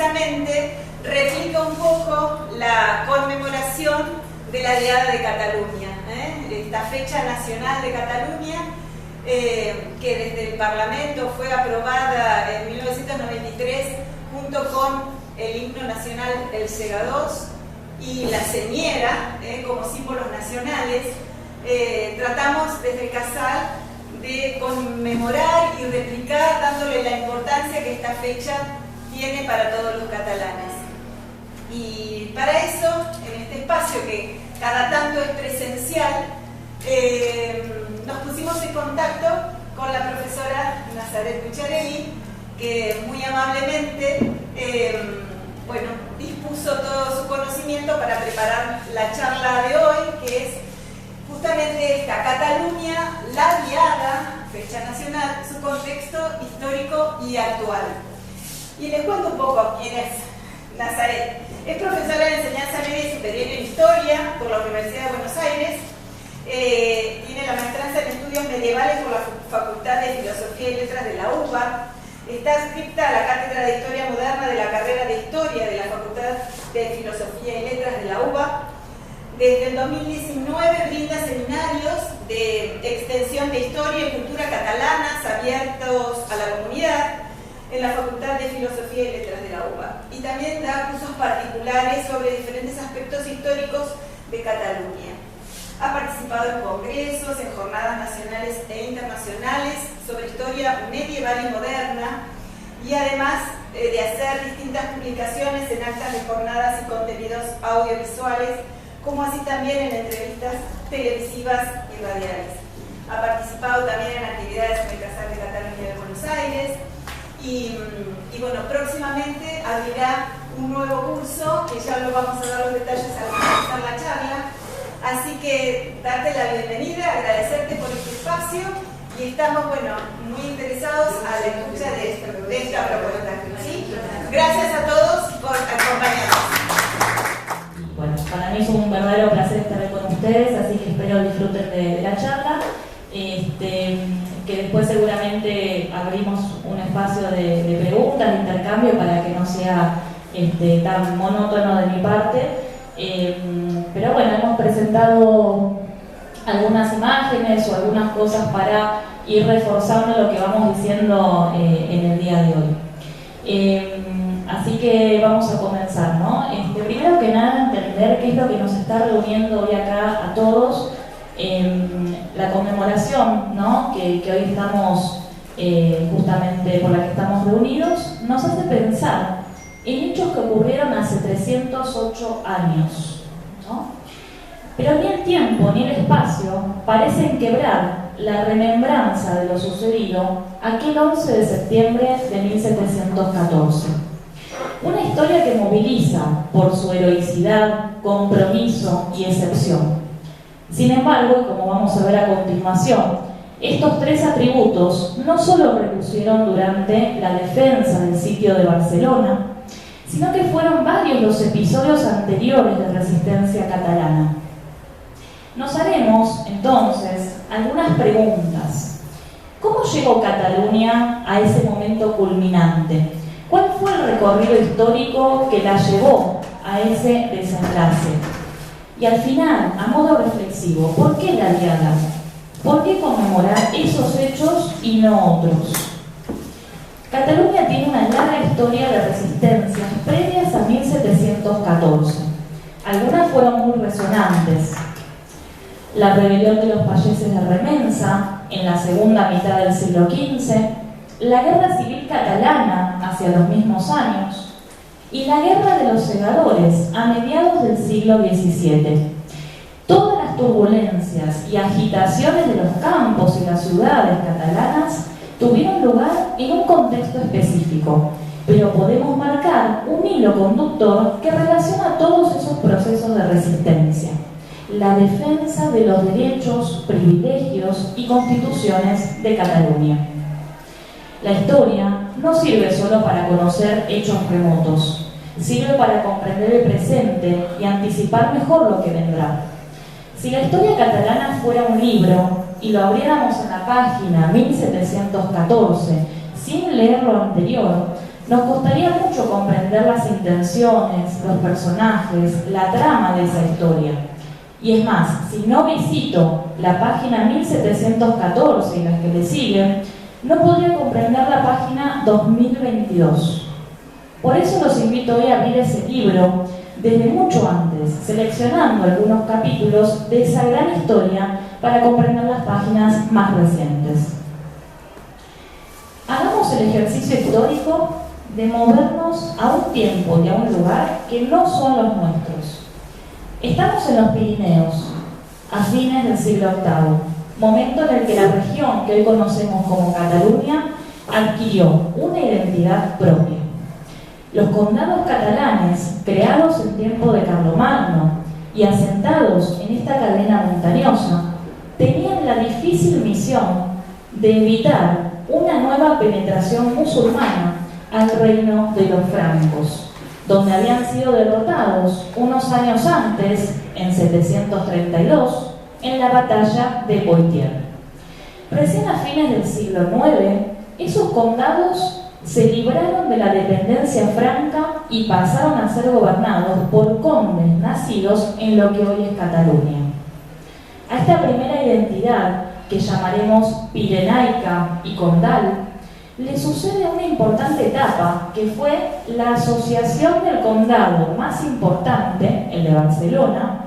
precisamente replica un poco la conmemoración de la Diada de Cataluña, esta fecha nacional de Cataluña, que desde el Parlamento fue aprobada en 1993 junto con el himno nacional, el Segadors, y la señera, como símbolos nacionales. Tratamos desde el Casal de conmemorar y replicar, dándole la importancia que esta fecha tiene para todos los catalanes. Y para eso, en este espacio que cada tanto es presencial, nos pusimos en contacto con la profesora Nazaret Pucciarelli, que muy amablemente dispuso todo su conocimiento para preparar la charla de hoy, que es justamente esta: Cataluña, la Diada, fecha nacional, su contexto histórico y actual. Y les cuento un poco quién es Nazaret. Es profesora de enseñanza media y superior en Historia por la Universidad de Buenos Aires. Tiene la maestranza en estudios medievales por la Facultad de Filosofía y Letras de la UBA. Está adscrita a la Cátedra de Historia Moderna de la carrera de Historia de la Facultad de Filosofía y Letras de la UBA. Desde el 2019 brinda seminarios de extensión de Historia y Cultura catalanas abiertos a la comunidad en la Facultad de Filosofía y Letras de la UBA. Y también da cursos particulares sobre diferentes aspectos históricos de Cataluña. Ha participado en congresos, en jornadas nacionales e internacionales sobre historia medieval y moderna, y además de hacer distintas publicaciones en actas de jornadas y contenidos audiovisuales, como así también en entrevistas televisivas y radiales. Ha participado también en actividades en el Casal de Cataluña de Buenos Aires, y bueno, próximamente abrirá un nuevo curso, que ya lo vamos a dar los detalles al finalizar la charla. Así que darte la bienvenida, agradecerte por este espacio, y estamos muy interesados a la escucha de esta propuesta. ¿Sí? Gracias a todos por acompañarnos. Bueno, para mí es un verdadero placer estar con ustedes, así que espero disfruten de la charla. Que después seguramente abrimos un espacio de preguntas, de intercambio, para que no sea tan monótono de mi parte. Pero bueno, hemos presentado algunas imágenes o algunas cosas para ir reforzando lo que vamos diciendo en el día de hoy. Así que vamos a comenzar, ¿no? Primero que nada, entender qué es lo que nos está reuniendo hoy acá a todos. La conmemoración, ¿no?, que hoy estamos, justamente por la que estamos reunidos, nos hace pensar en hechos que ocurrieron hace 308 años, ¿no? Pero ni el tiempo ni el espacio parecen quebrar la remembranza de lo sucedido aquel 11 de septiembre de 1714. Una historia que moviliza por su heroicidad, compromiso y excepción. Sin embargo, y como vamos a ver a continuación, estos tres atributos no solo repusieron durante la defensa del sitio de Barcelona, sino que fueron varios los episodios anteriores de resistencia catalana. Nos haremos, entonces, algunas preguntas. ¿Cómo llegó Cataluña a ese momento culminante? ¿Cuál fue el recorrido histórico que la llevó a ese desenlace? Y al final, a modo reflexivo, ¿por qué la Diada? ¿Por qué conmemorar esos hechos y no otros? Cataluña tiene una larga historia de resistencias previas a 1714. Algunas fueron muy resonantes. La rebelión de los payeses de Remença en la segunda mitad del siglo XV, la guerra civil catalana hacia los mismos años, y la guerra de los segadores a mediados del siglo XVII. Todas las turbulencias y agitaciones de los campos y las ciudades catalanas tuvieron lugar en un contexto específico, pero podemos marcar un hilo conductor que relaciona todos esos procesos de resistencia: la defensa de los derechos, privilegios y constituciones de Cataluña. La historia no sirve solo para conocer hechos remotos, sirve para comprender el presente y anticipar mejor lo que vendrá. Si la historia catalana fuera un libro y lo abriéramos en la página 1714 sin leer lo anterior, nos costaría mucho comprender las intenciones, los personajes, la trama de esa historia. Y es más, si no visito la página 1714 y las que le siguen, no podría comprender la página 2022. Por eso los invito hoy a abrir ese libro desde mucho antes, seleccionando algunos capítulos de esa gran historia para comprender las páginas más recientes. Hagamos el ejercicio histórico de movernos a un tiempo y a un lugar que no son los nuestros. Estamos en los Pirineos, a fines del siglo VIII, momento en el que la región que hoy conocemos como Cataluña adquirió una identidad propia. Los condados catalanes, creados en tiempo de Carlomagno y asentados en esta cadena montañosa, tenían la difícil misión de evitar una nueva penetración musulmana al reino de los francos, donde habían sido derrotados unos años antes, en 732, en la batalla de Poitiers. Recién a fines del siglo IX, esos condados se libraron de la dependencia franca y pasaron a ser gobernados por condes nacidos en lo que hoy es Cataluña. A esta primera identidad, que llamaremos pirenaica y condal, le sucede una importante etapa, que fue la asociación del condado más importante, el de Barcelona,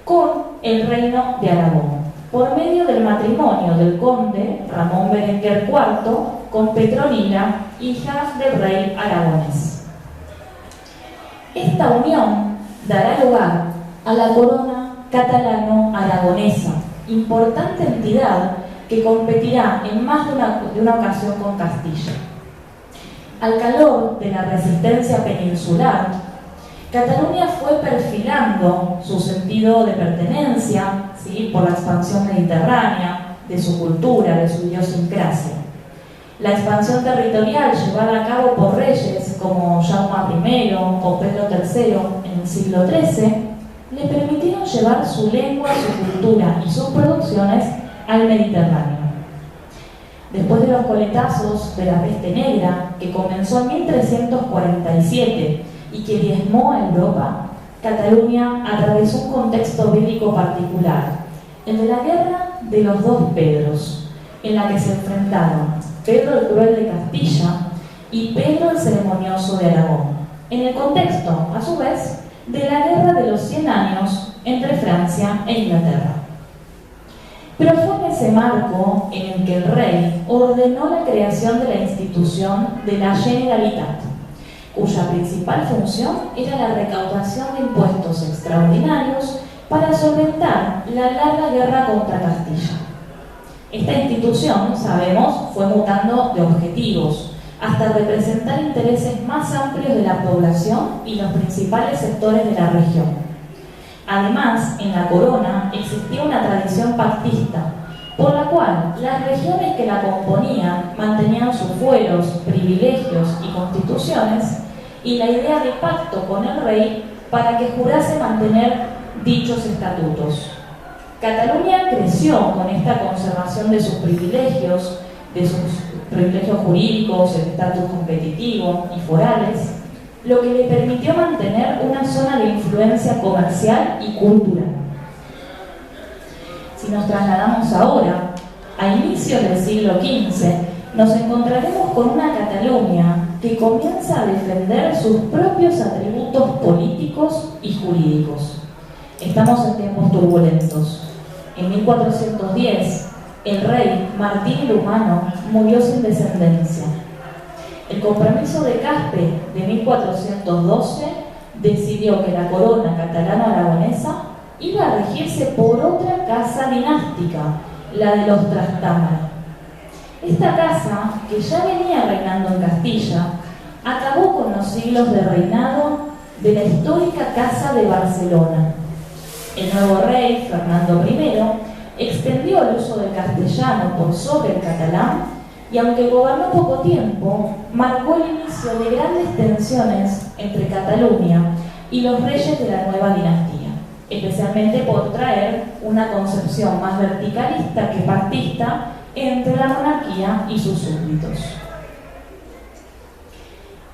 con el reino de Aragón, por medio del matrimonio del conde Ramón Berenguer IV con Petronila, hija del rey aragonés. Esta unión dará lugar a la corona catalano-aragonesa, importante entidad que competirá en más de una ocasión con Castilla. Al calor de la resistencia peninsular, Cataluña fue perfilando su sentido de pertenencia, ¿sí?, por la expansión mediterránea, de su cultura, de su idiosincrasia. La expansión territorial llevada a cabo por reyes como Jaume I o Pedro III en el siglo XIII le permitieron llevar su lengua, su cultura y sus producciones al Mediterráneo. Después de los coletazos de la peste negra, que comenzó en 1347 y que diezmó a Europa, Cataluña atravesó un contexto bélico particular, el de la guerra de los dos Pedros, en la que se enfrentaron Pedro el Cruel de Castilla y Pedro el Ceremonioso de Aragón, en el contexto, a su vez, de la Guerra de los 100 años entre Francia e Inglaterra. Pero fue en ese marco en el que el rey ordenó la creación de la institución de la Generalitat, cuya principal función era la recaudación de impuestos extraordinarios para solventar la larga guerra contra Castilla. Esta institución, sabemos, fue mutando de objetivos hasta representar intereses más amplios de la población y los principales sectores de la región. Además, en la corona existía una tradición pactista, por la cual las regiones que la componían mantenían sus fueros, privilegios y constituciones, y la idea de pacto con el rey para que jurase mantener dichos estatutos. Cataluña creció con esta conservación de sus privilegios jurídicos, el estatus competitivo y forales, lo que le permitió mantener una zona de influencia comercial y cultural. Si nos trasladamos ahora, a inicios del siglo XV, nos encontraremos con una Cataluña que comienza a defender sus propios atributos políticos y jurídicos. Estamos en tiempos turbulentos. En 1410, el rey Martín el Humano murió sin descendencia. El compromiso de Caspe de 1412 decidió que la corona catalano-aragonesa iba a regirse por otra casa dinástica, la de los Trastámara. Esta casa, que ya venía reinando en Castilla, acabó con los siglos de reinado de la histórica Casa de Barcelona. El nuevo rey, Fernando I, extendió el uso del castellano por sobre el catalán y, aunque gobernó poco tiempo, marcó el inicio de grandes tensiones entre Cataluña y los reyes de la nueva dinastía, especialmente por traer una concepción más verticalista que partista entre la monarquía y sus súbditos.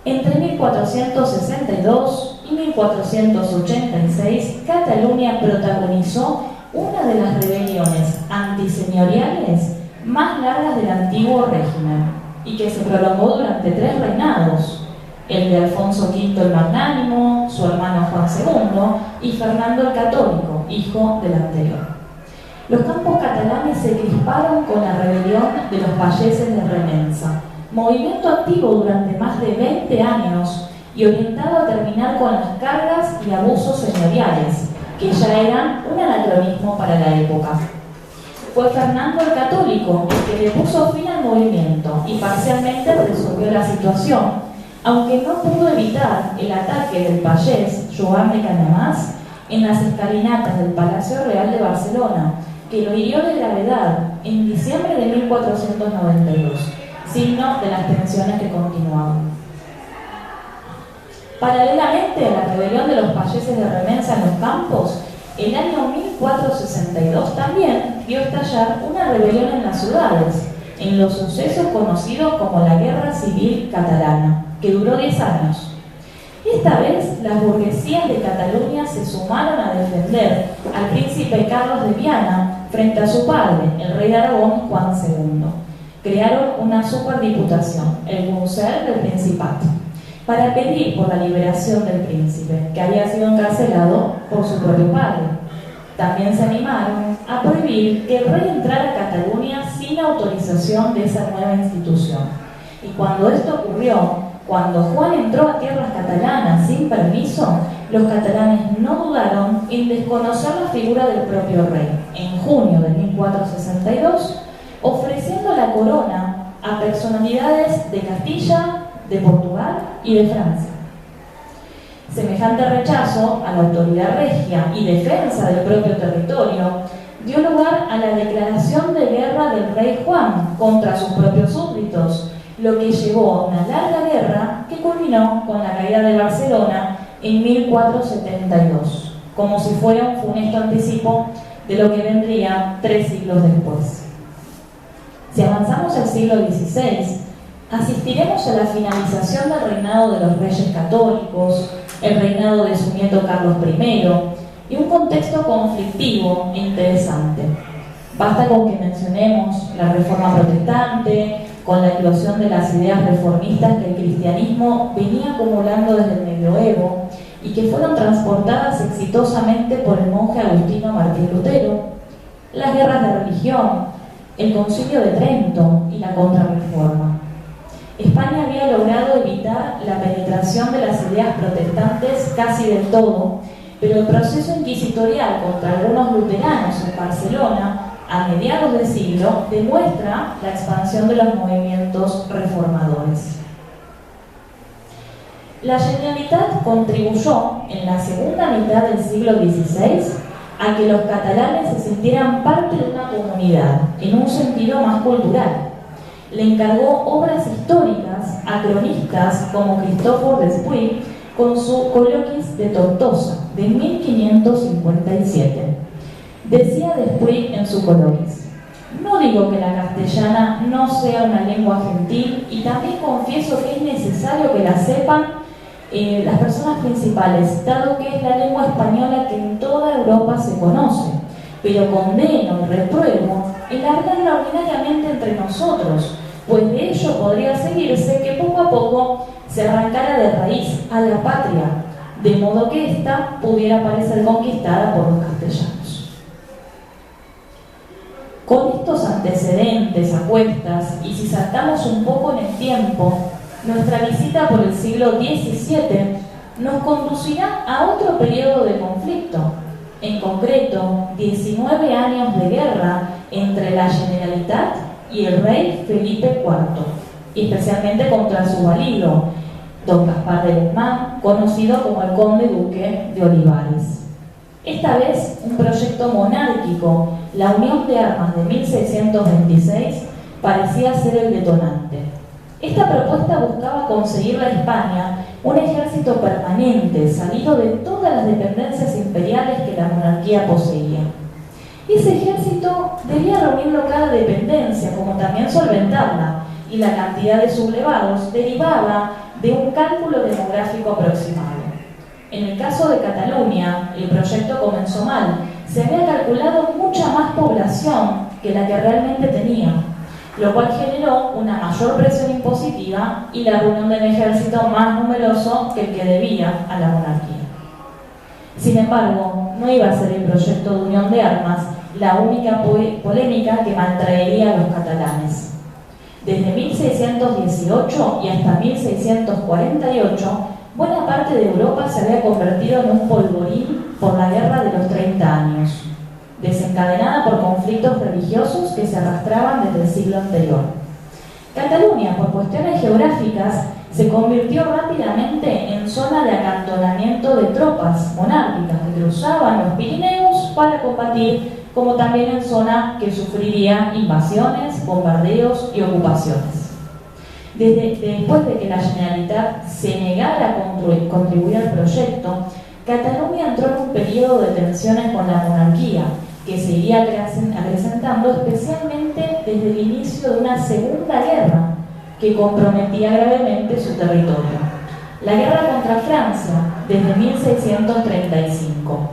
Entre 1462 y 1486, Cataluña protagonizó una de las rebeliones antiseñoriales más largas del antiguo régimen y que se prolongó durante 3 reinados, el de Alfonso V el Magnánimo, su hermano Juan II y Fernando el Católico, hijo del anterior. Los campos catalanes se crisparon con la rebelión de los payeses de Remença, movimiento activo durante más de 20 años y orientado a terminar con las cargas y abusos señoriales, que ya eran un anacronismo para la época. Fue Fernando el Católico el que le puso fin al movimiento y parcialmente resolvió la situación, aunque no pudo evitar el ataque del payés Joan de Cañamás en las escalinatas del Palacio Real de Barcelona, que lo hirió de gravedad en diciembre de 1492, signo de las tensiones que continuaban. Paralelamente a la rebelión de los payeses de Remença en los campos, el año 1462 también vio estallar una rebelión en las ciudades, en los sucesos conocidos como la Guerra Civil Catalana, que duró 10 años. Esta vez, las burguesías de Cataluña se sumaron a defender al príncipe Carlos de Viana frente a su padre, el rey de Aragón, Juan II. Crearon una superdiputación, el Consell del Principat, para pedir por la liberación del príncipe, que había sido encarcelado por su propio padre. También se animaron a prohibir que el rey entrara a Cataluña sin autorización de esa nueva institución. Y cuando esto ocurrió, cuando Juan entró a tierras catalanas sin permiso, los catalanes no dudaron en desconocer la figura del propio rey, en junio de 1462, ofreciendo la corona a personalidades de Castilla, de Portugal y de Francia. Semejante rechazo a la autoridad regia y defensa del propio territorio dio lugar a la declaración de guerra del rey Juan contra sus propios súbditos, lo que llevó a una larga guerra que culminó con la caída de Barcelona en 1472, como si fuera un funesto anticipo de lo que vendría 3 siglos después. Si avanzamos al siglo XVI, asistiremos a la finalización del reinado de los reyes católicos, el reinado de su nieto Carlos I y un contexto conflictivo e interesante. Basta con que mencionemos la Reforma Protestante, con la eclosión de las ideas reformistas que el cristianismo venía acumulando desde el Medioevo y que fueron transportadas exitosamente por el monje agustino Martín Lutero, las guerras de religión, el Concilio de Trento y la Contrarreforma. España había logrado evitar la penetración de las ideas protestantes casi del todo, pero el proceso inquisitorial contra algunos luteranos en Barcelona a mediados del siglo demuestra la expansión de los movimientos reformadores. La Generalitat contribuyó en la segunda mitad del siglo XVI a que los catalanes se sintieran parte de una comunidad en un sentido más cultural. Le encargó obras históricas a cronistas como Cristòfor Despuig con su Col·loquis de Tortosa de 1557. Decía Despuig en su Col·loquis: no digo que la castellana no sea una lengua gentil y también confieso que es necesario que la sepan las personas principales, dado que es la lengua española que en toda Europa se conoce, pero condeno y repruebo el hablarla ordinariamente entre nosotros, pues de ello podría seguirse que poco a poco se arrancara de raíz a la patria, de modo que ésta pudiera parecer conquistada por los castellanos. Con estos antecedentes a cuestas, y si saltamos un poco en el tiempo, nuestra visita por el siglo XVII nos conducirá a otro periodo de conflicto, en concreto 19 años de guerra entre la Generalitat y el rey Felipe IV, y especialmente contra su valido, don Gaspar de Guzmán, conocido como el conde duque de Olivares. Esta vez un proyecto monárquico, la Unión de Armas de 1626, parecía ser el detonante. Esta propuesta buscaba conseguirle a España un ejército permanente, salido de todas las dependencias imperiales que la monarquía poseía. Ese ejército debía reunirlo cada dependencia, como también solventarla, y la cantidad de sublevados derivaba de un cálculo demográfico aproximado. En el caso de Cataluña, el proyecto comenzó mal. Se había calculado mucha más población que la que realmente tenía, lo cual generó una mayor presión impositiva y la reunión de un ejército más numeroso que el que debía a la monarquía. Sin embargo, no iba a ser el proyecto de unión de armas la única polémica que maltraería a los catalanes. Desde 1618 y hasta 1648, buena parte de Europa se había convertido en un polvorín por la Guerra de los 30 años, desencadenada por conflictos religiosos que se arrastraban desde el siglo anterior. Cataluña, por cuestiones geográficas, se convirtió rápidamente en zona de acantonamiento de tropas monárquicas que cruzaban los Pirineos para combatir, como también en zona que sufriría invasiones, bombardeos y ocupaciones. Después de que la Generalitat se negara a contribuir al proyecto, Cataluña entró en un periodo de tensiones con la monarquía, que se iría acrecentando especialmente desde el inicio de una segunda guerra que comprometía gravemente su territorio. La guerra contra Francia, desde 1635.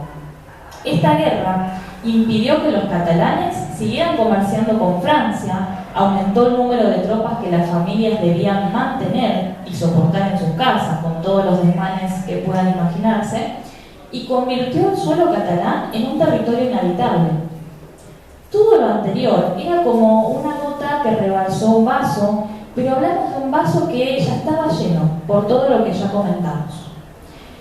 Esta guerra impidió que los catalanes siguieran comerciando con Francia, aumentó el número de tropas que las familias debían mantener y soportar en sus casas, con todos los desmanes que puedan imaginarse, y convirtió el suelo catalán en un territorio inhabitable. Todo lo anterior era como una gota que rebalsó un vaso, pero hablamos de un vaso que ya estaba lleno, por todo lo que ya comentamos.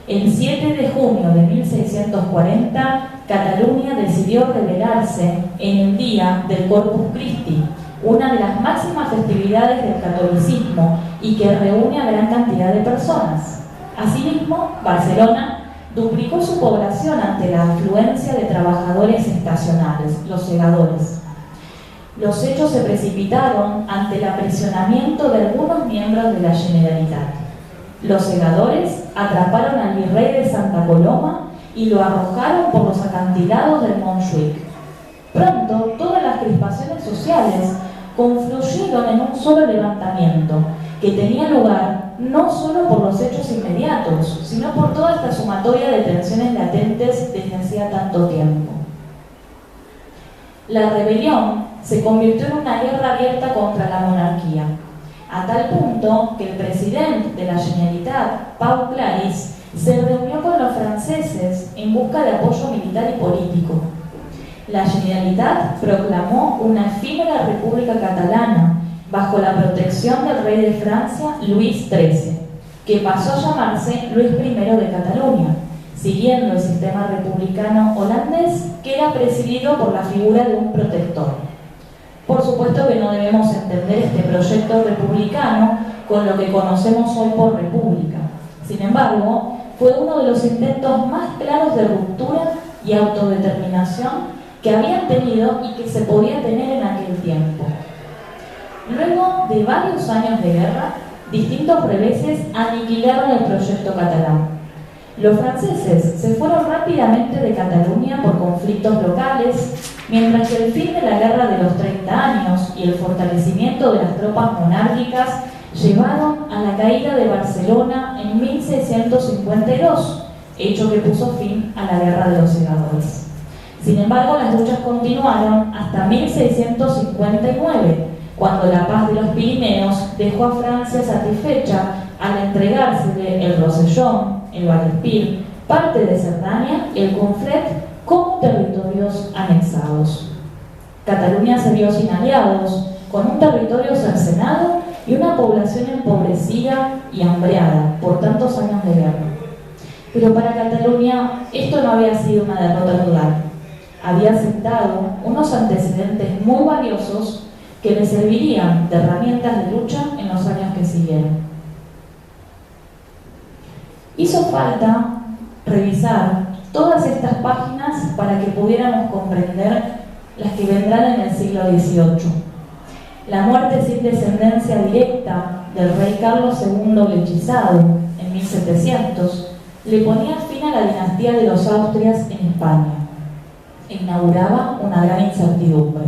El 7 de junio de 1640, Cataluña decidió rebelarse en el día del Corpus Christi, una de las máximas festividades del catolicismo y que reúne a gran cantidad de personas. Asimismo, Barcelona duplicó su población ante la afluencia de trabajadores estacionales, los segadores. Los hechos se precipitaron ante el aprisionamiento de algunos miembros de la Generalitat. Los segadores atraparon al virrey de Santa Coloma y lo arrojaron por los acantilados del Montjuïc. Pronto, todas las crispaciones sociales confluyeron en un solo levantamiento, que tenía lugar no solo por los hechos inmediatos, sino por toda esta sumatoria de tensiones latentes desde hacía tanto tiempo. La rebelión se convirtió en una guerra abierta contra la monarquía, a tal punto que el presidente de la Generalitat, Pau Claris, se reunió con los franceses en busca de apoyo militar y político. La Generalitat proclamó una efímera república catalana bajo la protección del rey de Francia, Luis XIII, que pasó a llamarse Luis I de Cataluña, siguiendo el sistema republicano holandés, que era presidido por la figura de un protector. Por supuesto que no debemos entender este proyecto republicano con lo que conocemos hoy por república. Sin embargo, fue uno de los intentos más claros de ruptura y autodeterminación que habían tenido y que se podía tener en aquel tiempo. Luego de varios años de guerra, distintos reveses aniquilaron el proyecto catalán. Los franceses se fueron rápidamente de Cataluña por conflictos locales, mientras que el fin de la guerra de los 30 años y el fortalecimiento de las tropas monárquicas llevaron a la caída de Barcelona en 1652, hecho que puso fin a la guerra de los segadores. Sin embargo, las luchas continuaron hasta 1659, cuando la paz de los Pirineos dejó a Francia satisfecha al entregársele el Rosellón, el Vallespir, parte de Cerdaña y el Conflent como territorios anexados. Cataluña se vio sin aliados, con un territorio cercenado y una población empobrecida y hambreada por tantos años de guerra. Pero para Cataluña esto no había sido una derrota total. Había sentado unos antecedentes muy valiosos que le servirían de herramientas de lucha en los años que siguieron. Hizo falta revisar todas estas páginas para que pudiéramos comprender las que vendrán en el siglo XVIII. La muerte sin descendencia directa del rey Carlos II el Hechizado en 1700 le ponía fin a la dinastía de los Austrias en España. Inauguraba una gran incertidumbre.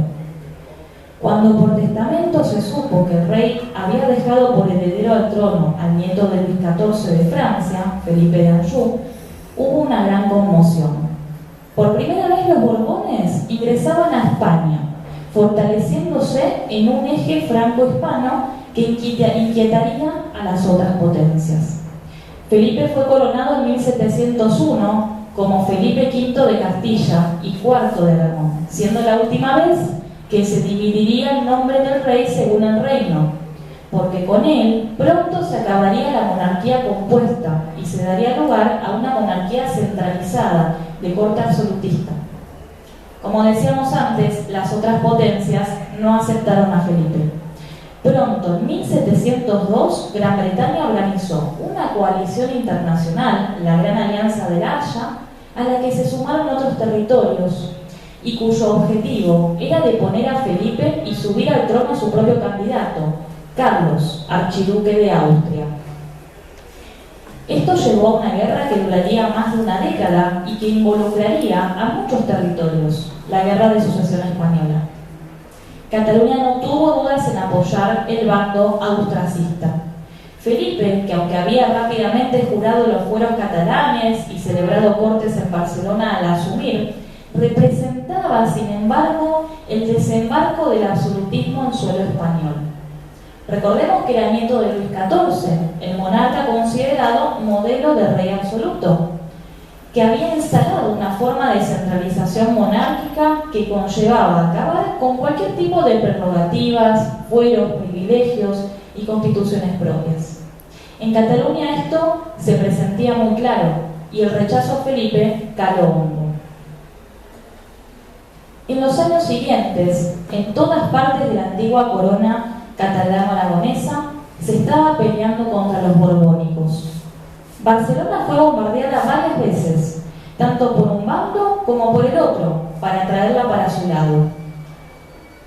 Cuando por testamento se supo que el rey había dejado por heredero al trono al nieto de Luis XIV de Francia, Felipe de Anjou, hubo una gran conmoción. Por primera vez los Borbones ingresaban a España, fortaleciéndose en un eje franco-hispano que inquietaría a las otras potencias. Felipe fue coronado en 1701 como Felipe V de Castilla y IV de Aragón, siendo la última vez que se dividiría el nombre del rey según el reino, porque con él pronto se acabaría la monarquía compuesta y se daría lugar a una monarquía centralizada de corte absolutista. Como decíamos antes, las otras potencias no aceptaron a Felipe. Pronto, en 1702, Gran Bretaña organizó una coalición internacional, la Gran Alianza de la Haya, a la que se sumaron otros territorios y cuyo objetivo era deponer a Felipe y subir al trono a su propio candidato, Carlos, archiduque de Austria. Esto llevó a una guerra que duraría más de una década y que involucraría a muchos territorios, la Guerra de Sucesión Española. Cataluña no tuvo dudas en apoyar el bando austracista. Felipe, que aunque había rápidamente jurado los fueros catalanes y celebrado cortes en Barcelona al asumir, representaba, sin embargo, el desembarco del absolutismo en suelo español. Recordemos que era nieto de Luis XIV, el monarca considerado modelo de rey absoluto, que había instalado una forma de centralización monárquica que conllevaba acabar con cualquier tipo de prerrogativas, fueros, privilegios y constituciones propias. En Cataluña esto se presentía muy claro y el rechazo a Felipe caló hondo. En los años siguientes, en todas partes de la antigua corona catalano-aragonesa, se estaba peleando contra los borbónicos. Barcelona fue bombardeada varias veces, tanto por un bando como por el otro, para traerla para su lado.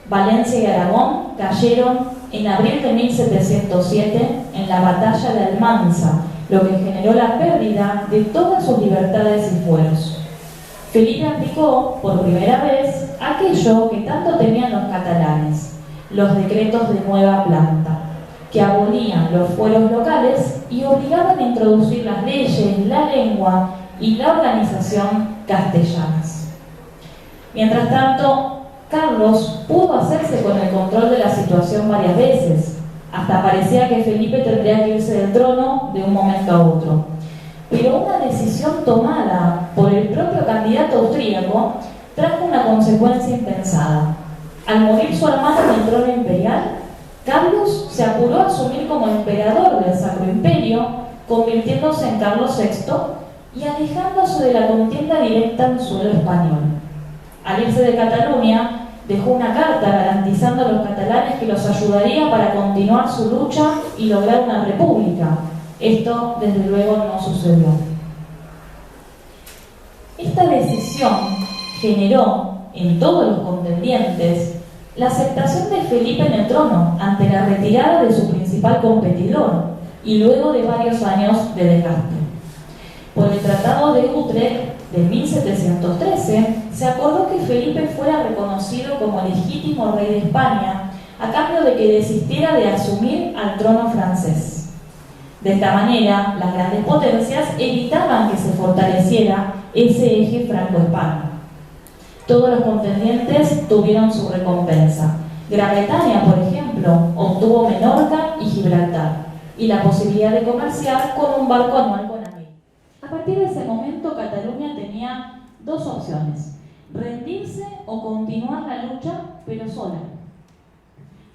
Valencia y Aragón cayeron en abril de 1707 en la batalla de Almansa, lo que generó la pérdida de todas sus libertades y fueros. Felipe aplicó, por primera vez, aquello que tanto temían los catalanes, los decretos de nueva planta, que abolían los fueros locales y obligaban a introducir las leyes, la lengua y la organización castellanas. Mientras tanto, Carlos pudo hacerse con el control de la situación varias veces, hasta parecía que Felipe tendría que irse del trono de un momento a otro. Pero una decisión tomada por el propio candidato austríaco trajo una consecuencia impensada. Al morir su hermano en el trono imperial, Carlos se apuró a asumir como emperador del Sacro Imperio, convirtiéndose en Carlos VI y alejándose de la contienda directa en suelo español. Al irse de Cataluña, dejó una carta garantizando a los catalanes que los ayudaría para continuar su lucha y lograr una república. Esto, desde luego, no sucedió. Esta decisión generó en todos los contendientes la aceptación de Felipe en el trono ante la retirada de su principal competidor y luego de varios años de desgaste. Por el Tratado de Utrecht de 1713 se acordó que Felipe fuera reconocido como legítimo rey de España a cambio de que desistiera de asumir al trono francés. De esta manera, las grandes potencias evitaban que se fortaleciera ese eje franco-hispano. Todos los contendientes tuvieron su recompensa. Gran Bretaña, por ejemplo, obtuvo Menorca y Gibraltar, y la posibilidad de comerciar con un barco anual con América. A partir de ese momento, Cataluña tenía dos opciones: rendirse o continuar la lucha, pero sola.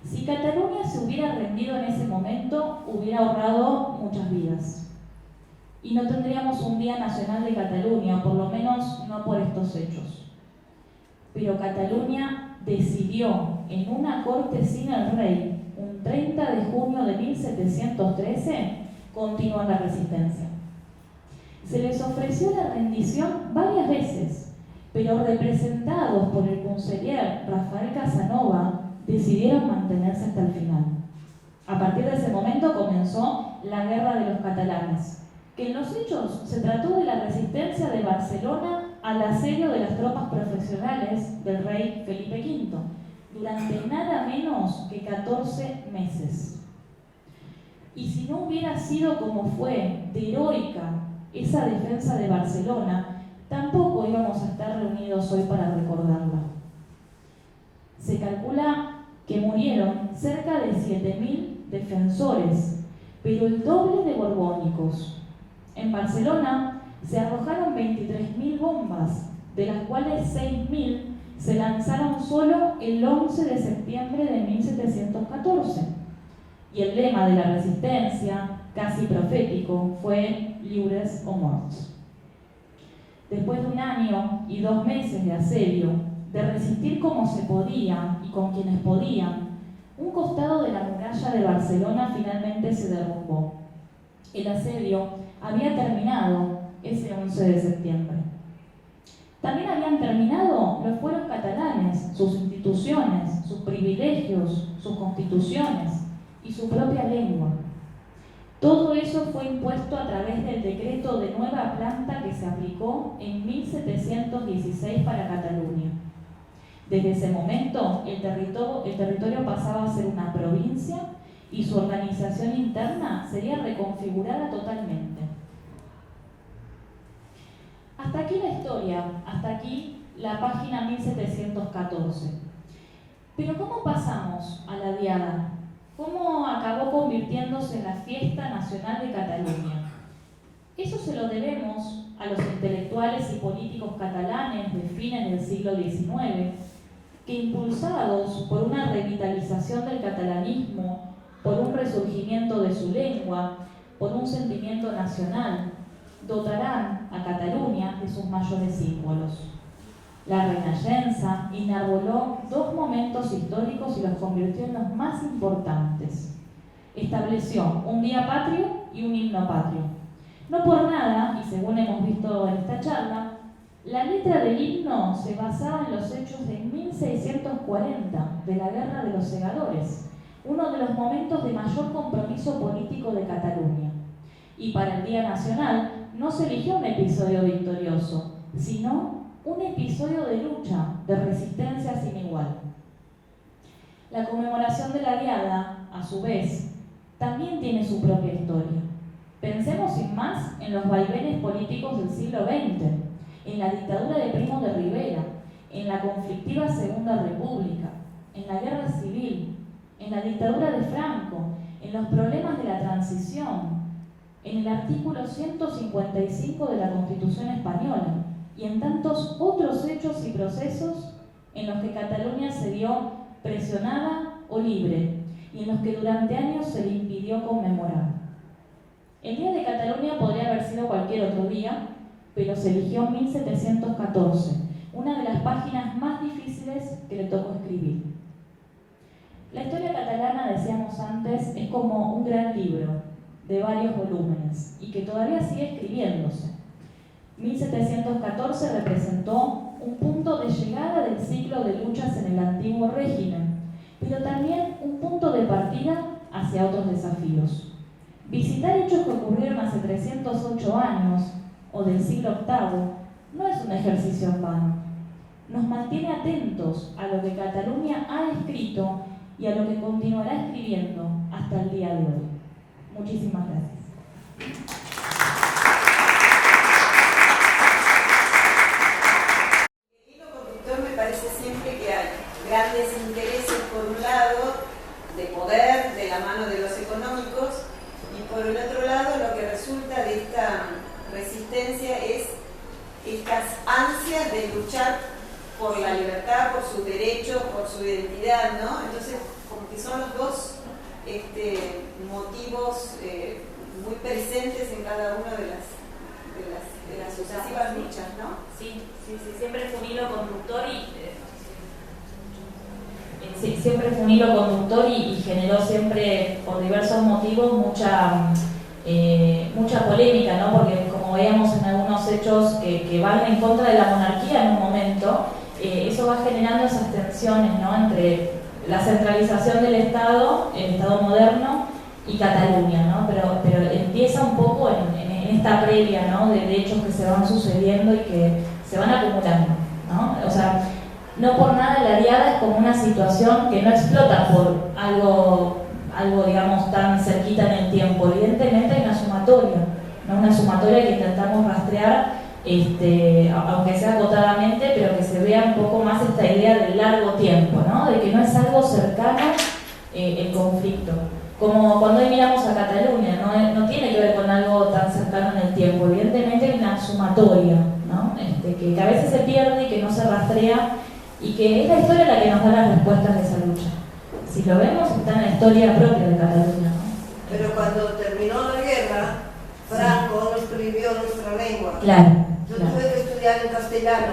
Si Cataluña se hubiera rendido en ese momento, hubiera ahorrado muchas vidas. Y no tendríamos un Día Nacional de Cataluña, por lo menos no por estos hechos. Pero Cataluña decidió, en una corte sin el rey, un 30 de junio de 1713, continuar la resistencia. Se les ofreció la rendición varias veces, pero representados por el conseller Rafael Casanova, decidieron mantenerse hasta el final. A partir de ese momento comenzó la Guerra de los Catalanes, que en los hechos se trató de la resistencia de Barcelona al asedio de las tropas profesionales del rey Felipe V, durante nada menos que 14 meses. Y si no hubiera sido como fue de heroica esa defensa de Barcelona, tampoco íbamos a estar reunidos hoy para recordarla. Se calcula que murieron cerca de 7.000 defensores, pero el doble de borbónicos. En Barcelona se arrojaron 23.000 bombas, de las cuales 6.000 se lanzaron solo el 11 de septiembre de 1714. Y el lema de la resistencia, casi profético, fue «Lliures o morts». Después de 1 año y 2 meses de asedio, de resistir como se podía y con quienes podían, un costado de la muralla de Barcelona finalmente se derrumbó. El asedio había terminado ese 11 de septiembre. También habían terminado los fueros catalanes, sus instituciones, sus privilegios, sus constituciones y su propia lengua. Todo eso fue impuesto a través del decreto de nueva planta que se aplicó en 1716 para Cataluña. Desde ese momento, el territorio pasaba a ser una provincia y su organización interna sería reconfigurada totalmente. Hasta aquí la historia, hasta aquí la página 1714. Pero ¿cómo pasamos a la Diada? ¿Cómo acabó convirtiéndose en la fiesta nacional de Cataluña? Eso se lo debemos a los intelectuales y políticos catalanes de fines del siglo XIX, que impulsados por una revitalización del catalanismo, por un resurgimiento de su lengua, por un sentimiento nacional, dotarán a Cataluña de sus mayores símbolos. La Renaixença enarboló 2 momentos históricos y los convirtió en los más importantes. Estableció un día patrio y un himno patrio. No por nada, y según hemos visto en esta charla, la letra del himno se basaba en los hechos de 1640, de la Guerra de los Segadores, uno de los momentos de mayor compromiso político de Cataluña. Y para el Día Nacional no se eligió un episodio victorioso, sino un episodio de lucha, de resistencia sin igual. La conmemoración de la Diada, a su vez, también tiene su propia historia. Pensemos sin más en los vaivenes políticos del siglo XX, en la dictadura de Primo de Rivera, en la conflictiva Segunda República, en la Guerra Civil, en la dictadura de Franco, en los problemas de la transición, en el artículo 155 de la Constitución Española y en tantos otros hechos y procesos en los que Cataluña se vio presionada o libre y en los que durante años se le impidió conmemorar. El Día de Cataluña podría haber sido cualquier otro día, pero se eligió 1714, una de las páginas más difíciles que le tocó escribir. La historia catalana, decíamos antes, es como un gran libro de varios volúmenes y que todavía sigue escribiéndose. 1714 representó un punto de llegada del ciclo de luchas en el antiguo régimen, pero también un punto de partida hacia otros desafíos. Visitar hechos que ocurrieron hace 308 años o del siglo VIII no es un ejercicio en vano. Nos mantiene atentos a lo que Cataluña ha escrito y a lo que continuará escribiendo hasta el día de hoy. Muchísimas gracias. El hilo conductor me parece siempre que hay grandes intereses por un lado de poder de la mano de los económicos y por el otro lado lo que resulta de esta resistencia es estas ansias de luchar por la libertad, por sus derechos, por su identidad, ¿no? Entonces, como que son los dos motivos muy presentes en cada una de las sucesivas luchas, ¿no? Sí, siempre fue un hilo conductor siempre fue un hilo conductor y generó siempre, por diversos motivos, mucha polémica, ¿no? Porque como veíamos en algunos hechos que van en contra de la monarquía en un momento, eso va generando esas tensiones, ¿no? Entre la centralización del Estado, el Estado moderno y Cataluña, ¿no? Pero empieza un poco en esta previa, ¿no? De hechos que se van sucediendo y que se van acumulando, ¿no? O sea, no por nada la diada es como una situación que no explota por algo digamos, tan cerquita en el tiempo. Evidentemente hay una sumatoria, ¿no? Una sumatoria que intentamos rastrear, aunque sea acotadamente, pero que se vea un poco más esta idea del largo tiempo, ¿no? De que no es algo cercano el conflicto. Como cuando hoy miramos a Cataluña, no tiene que ver con algo tan cercano en el tiempo. Evidentemente hay una sumatoria, ¿no? Que a veces se pierde y que no se rastrea, y que es la historia la que nos da las respuestas de esa lucha. Si lo vemos, está en la historia propia de Cataluña, ¿no? Pero cuando terminó la guerra, Franco nos prohibió nuestra lengua. Claro. Yo tuve que estudiar en castellano,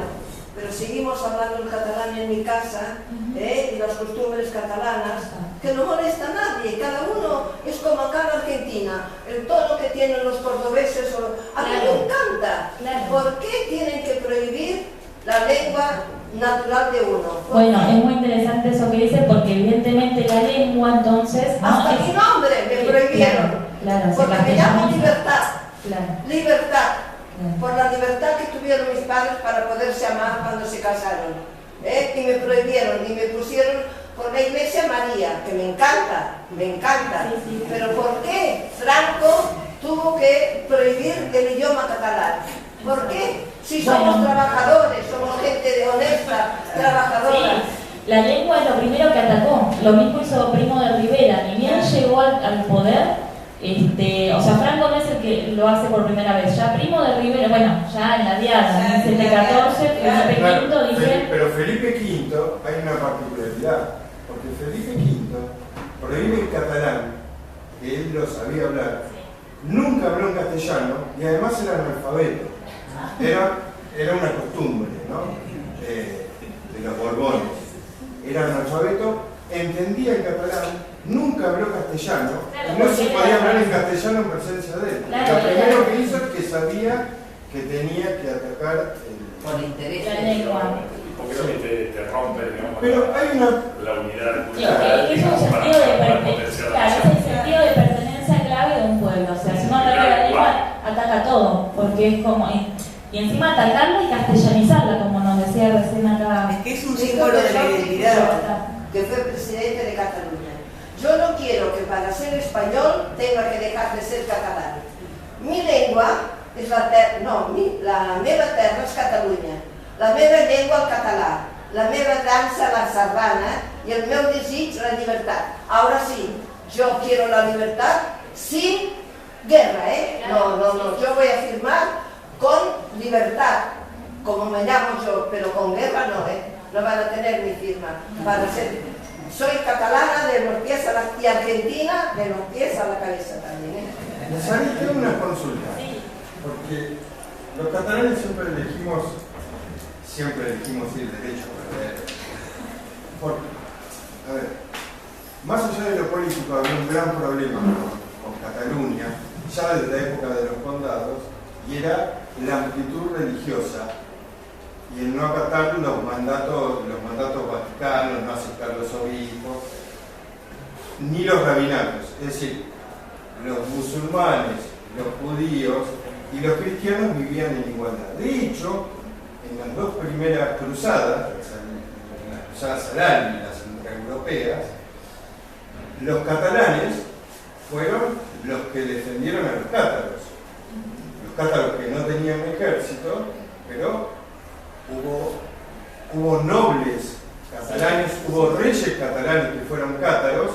pero seguimos hablando en catalán en mi casa, y las costumbres catalanas, que no molesta a nadie. Cada uno es como acá en Argentina, el tono que tienen los cordobeses. A mí me encanta. ¿Por qué tienen que prohibir la lengua natural de uno? Bueno, es muy interesante eso que dice, porque evidentemente la lengua entonces... Hasta mi nombre me prohibieron, porque me llamo Libertad. Libertad, por la libertad que tuvieron mis padres para poderse amar cuando se casaron. Y me prohibieron y me pusieron por la Iglesia María, que me encanta, pero ¿por qué Franco tuvo que prohibir el idioma catalán? ¿Por qué? Si somos trabajadores, somos gente honesta, trabajadora. Sí, la lengua es lo primero que atacó. Lo mismo hizo Primo de Rivera. Ni bien llegó al poder, o sea, Franco no es el que lo hace por primera vez. Ya Primo de Rivera, bueno, ya en la diada, en 1714, Felipe V dice... Pero Felipe V hay una particularidad, porque Felipe V prohíbe el catalán, que él lo sabía hablar, nunca habló en castellano y además era analfabeto. Era una costumbre, ¿no? De los Borbones. Era analfabeto, entendía el catalán, nunca habló castellano, y no se podía hablar en castellano en presencia de él. Lo primero que hizo es que sabía que tenía que atacar por interés la lengua. Porque eso te rompe, digamos, pero hay la unidad cultural. Es un sentido de pertenencia, claro, es el sentido de pertenencia clave de un pueblo. O sea, si no ataca la lengua, ataca todo, porque es como... Y encima atacarla y castellanizarla, como nos decía recién acá. Es que es un símbolo de la identidad. Que fue presidente de Cataluña. Yo no quiero que para ser español tenga que dejar de ser catalán. Mi lengua és la meva terra és Catalunya, la meva llengua el català, la meva dansa la sardana y el meu desig la libertad. Ahora sí, yo quiero la libertad sin guerra, No, yo voy a firmar con libertad, como me llamo yo, pero con guerra no, no van a tener mi firma. Soy catalana de los pies y argentina de los pies a la cabeza también. Sari, tengo una consulta, porque los catalanes siempre elegimos ir derecho a leer. A ver, más allá de lo político, había un gran problema con Cataluña, ya desde la época de los condados, y era la amplitud religiosa y el no acatar los mandatos vaticanos, no aceptar los obispos, ni los rabinatos. Es decir, los musulmanes, los judíos y los cristianos vivían en igualdad. De hecho, en las dos primeras cruzadas, las cruzadas al y las intraeuropeas, los catalanes fueron los que defendieron a los cátaros. Los cátaros que no tenían ejército, pero hubo nobles catalanes, hubo reyes catalanes que fueron cátaros,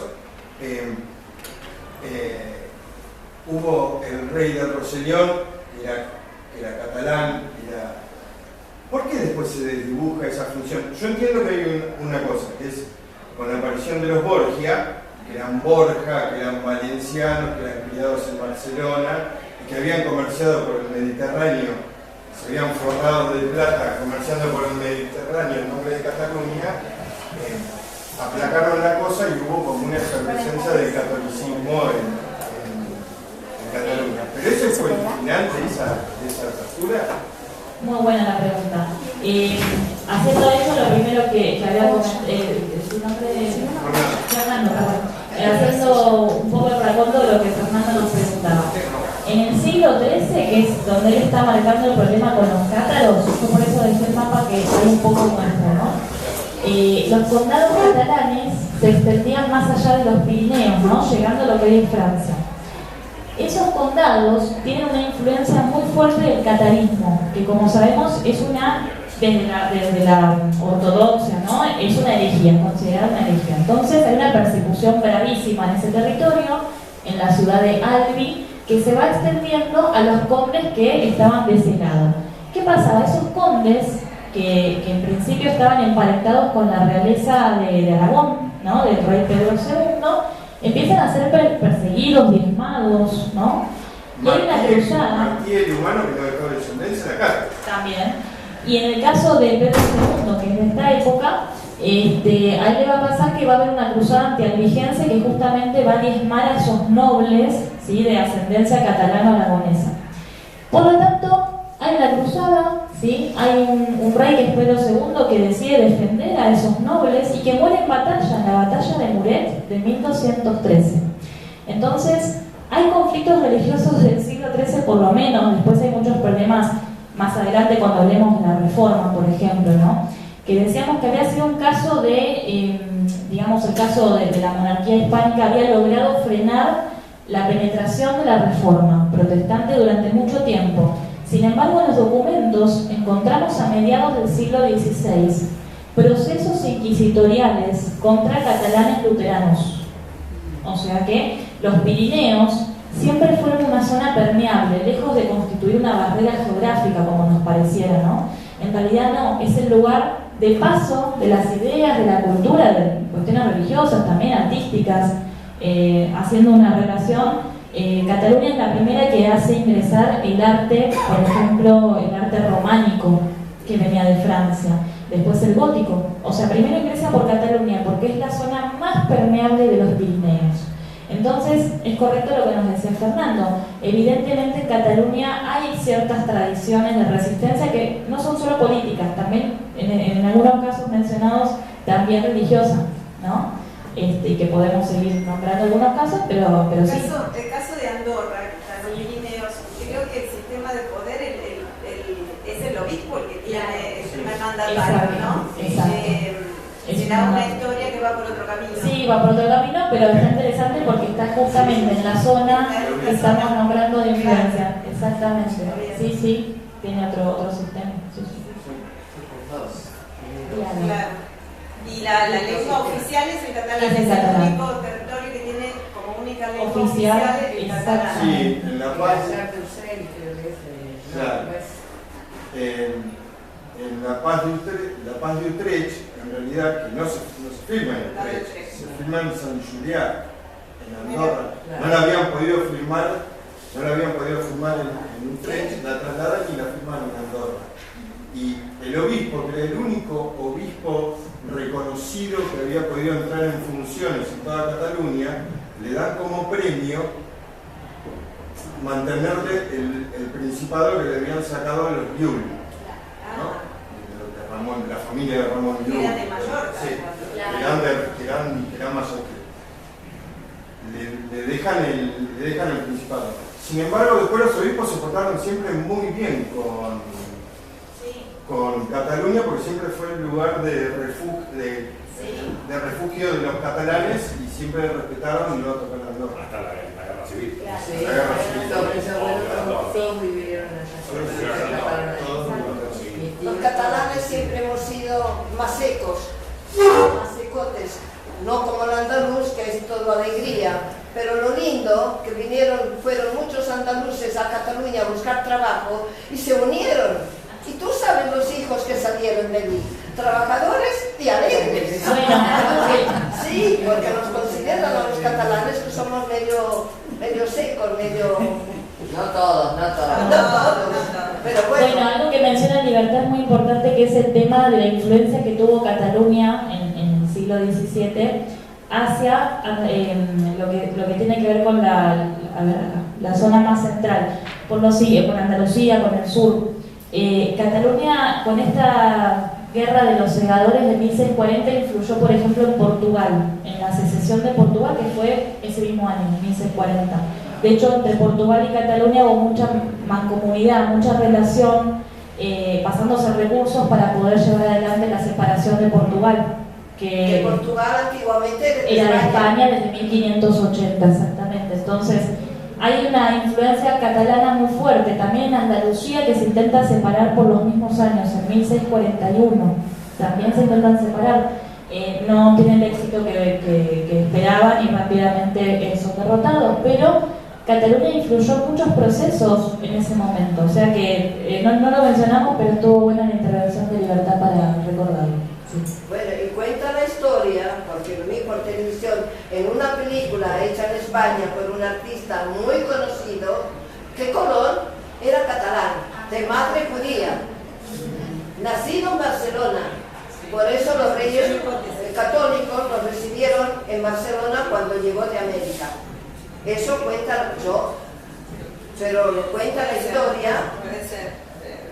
hubo el rey de Rosellón, que era catalán. ¿Por qué después se desdibuja esa función? Yo entiendo que hay una cosa, que es con la aparición de los Borgia, que eran Borja, que eran valencianos, que eran criados en Barcelona, y que habían comerciado por el Mediterráneo, se habían forrado de plata comerciando por el Mediterráneo en nombre de Cataluña, aplacaron la cosa y hubo como una efervescencia del catolicismo en Cataluña. ¿Pero ese fue el final de esa apertura? Muy buena la pregunta. Haciendo eso, lo primero que había comentado, ¿su nombre es Fernando? Haciendo un poco el raconto de lo que Fernando nos preguntaba. En el siglo XIII, que es donde él está marcando el problema con los cátaros, yo por eso dejé el mapa que hay un poco nuestro, ¿no? los condados catalanes se extendían más allá de los Pirineos, ¿no? Llegando a lo que hoy es Francia. Esos condados tienen una influencia muy fuerte del catarismo, que como sabemos es una, desde la ortodoxia, ¿no? Es una herejía, considerada una herejía. Entonces hay una persecución gravísima en ese territorio, en la ciudad de Albi, que se va extendiendo a los condes que estaban de ese lado. ¿Qué pasaba? Esos condes, que en principio estaban emparentados con la realeza de Aragón, ¿no? Del rey Pedro II, empiezan a ser perseguidos, diezmados, ¿no? Y hay una cruzada. Martí el humano que no dejó descendencia de acá. También. Y en el caso de Pedro II, que es de esta época, ahí le va a pasar que va a haber una cruzada antialbigense que justamente va a diezmar a esos nobles, ¿sí? De ascendencia catalano-aragonesa. Por lo tanto, hay una cruzada, ¿sí? Hay un rey que es Pedro II que decide defender a esos nobles y que muere en batalla, en la batalla de Muret de 1213. Entonces, hay conflictos religiosos del siglo XIII por lo menos, después hay muchos problemas más adelante cuando hablemos de la Reforma, por ejemplo, ¿no? Que decíamos que había sido un caso de, digamos, el caso de la monarquía hispánica había logrado frenar la penetración de la Reforma protestante durante mucho tiempo. Sin embargo, en los documentos encontramos a mediados del siglo XVI procesos inquisitoriales contra catalanes luteranos. O sea que los Pirineos siempre fueron una zona permeable, lejos de constituir una barrera geográfica como nos pareciera, ¿no? En realidad no, es el lugar de paso de las ideas, de la cultura, de cuestiones religiosas, también artísticas, haciendo una relación. Cataluña es la primera que hace ingresar el arte, por ejemplo, el arte románico que venía de Francia, después el gótico. O sea, primero ingresa por Cataluña porque es la zona más permeable de los Pirineos. Entonces, es correcto lo que nos decía Fernando. Evidentemente en Cataluña hay ciertas tradiciones de resistencia que no son solo políticas, también en algunos casos mencionados, también religiosas, ¿no? Y que podemos seguir nombrando algunos casos, pero sí. El caso de Andorra, que están los Pirineos, creo que el sistema de poder es el obispo el que tiene el primer mandatario, ¿no? Exacto. Será una historia que va por otro camino. Sí, va por otro camino, pero está interesante porque está justamente en la zona que estamos nombrando de influencia. Exactamente. Sí, tiene otro sistema. Sí. Claro. Y la lengua oficial es el catalán, es el único territorio que tiene como única lengua oficial el catalán. Sí, en La Paz. Claro. En La Paz de Utrecht, en realidad, que no se firma en Utrecht, se firma en Sant Julià, en Andorra. No la habían podido firmar en Utrecht, la trasladan y la firman en Andorra. Y el obispo, que era el único obispo reconocido que había podido entrar en funciones en toda Cataluña, le dan como premio mantenerle el principado que le habían sacado a los Llull, ¿no? La familia de Ramón Llull. Eran de Mallorca. Sí, eran mallorquín. Le dejan el principado. Sin embargo, después los obispos se portaron siempre muy bien con Cataluña, porque siempre fue el lugar de refugio de los catalanes y siempre respetaron y no tocaron Andorra. Hasta la guerra civil. Sí, La guerra civil. todos vivieron Los catalanes siempre hemos sido más secos, más secotes, no como el andaluz, que es todo alegría. Pero lo lindo, que fueron muchos andaluces a Cataluña a buscar trabajo y se unieron. Y tú sabes los hijos que salieron de allí, trabajadores y alegres. Sí, porque nos consideran a los catalanes que somos medio secos, medio... No todos. Pero bueno, algo que menciona Libertad es muy importante, que es el tema de la influencia que tuvo Cataluña en el siglo XVII hacia lo que tiene que ver con la zona más central, con Andalucía, con el sur. Cataluña, con esta guerra de los segadores de 1640, influyó, por ejemplo, en Portugal, en la secesión de Portugal, que fue ese mismo año, en 1640. De hecho, entre Portugal y Cataluña hubo mucha mancomunidad, mucha relación, pasándose recursos para poder llevar adelante la separación de Portugal. Que Portugal antiguamente era de España desde 1580, exactamente. Entonces, hay una influencia catalana muy fuerte, también en Andalucía, que se intenta separar por los mismos años, en 1641. También se intentan separar. No tienen el éxito que esperaban y rápidamente son derrotados, pero Cataluña influyó muchos procesos en ese momento, o sea que no lo mencionamos, pero estuvo buena la intervención de Libertad para recordarlo. Sí. Bueno, y cuenta la historia, porque lo vi por televisión, en una película hecha en España por un artista muy conocido, que Colón era catalán, de madre judía, nacido en Barcelona. Por eso los reyes católicos lo recibieron en Barcelona cuando llegó de América. Eso cuenta yo, pero lo cuenta la historia. Puede ser.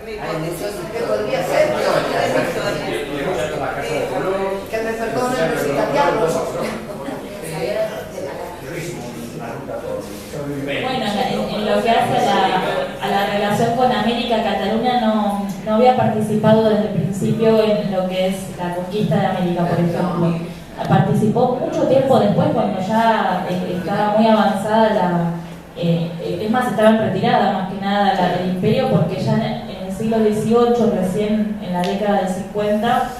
Que podría ser que me perdonen los italianos. Bueno, en lo que hace a la relación con América, Cataluña no había participado desde el principio en lo que es la conquista de América, por ejemplo. Participó mucho tiempo después, cuando ya estaba muy avanzada es más, estaba en retirada más que nada el imperio, porque ya en el siglo XVIII, recién en la década del 50,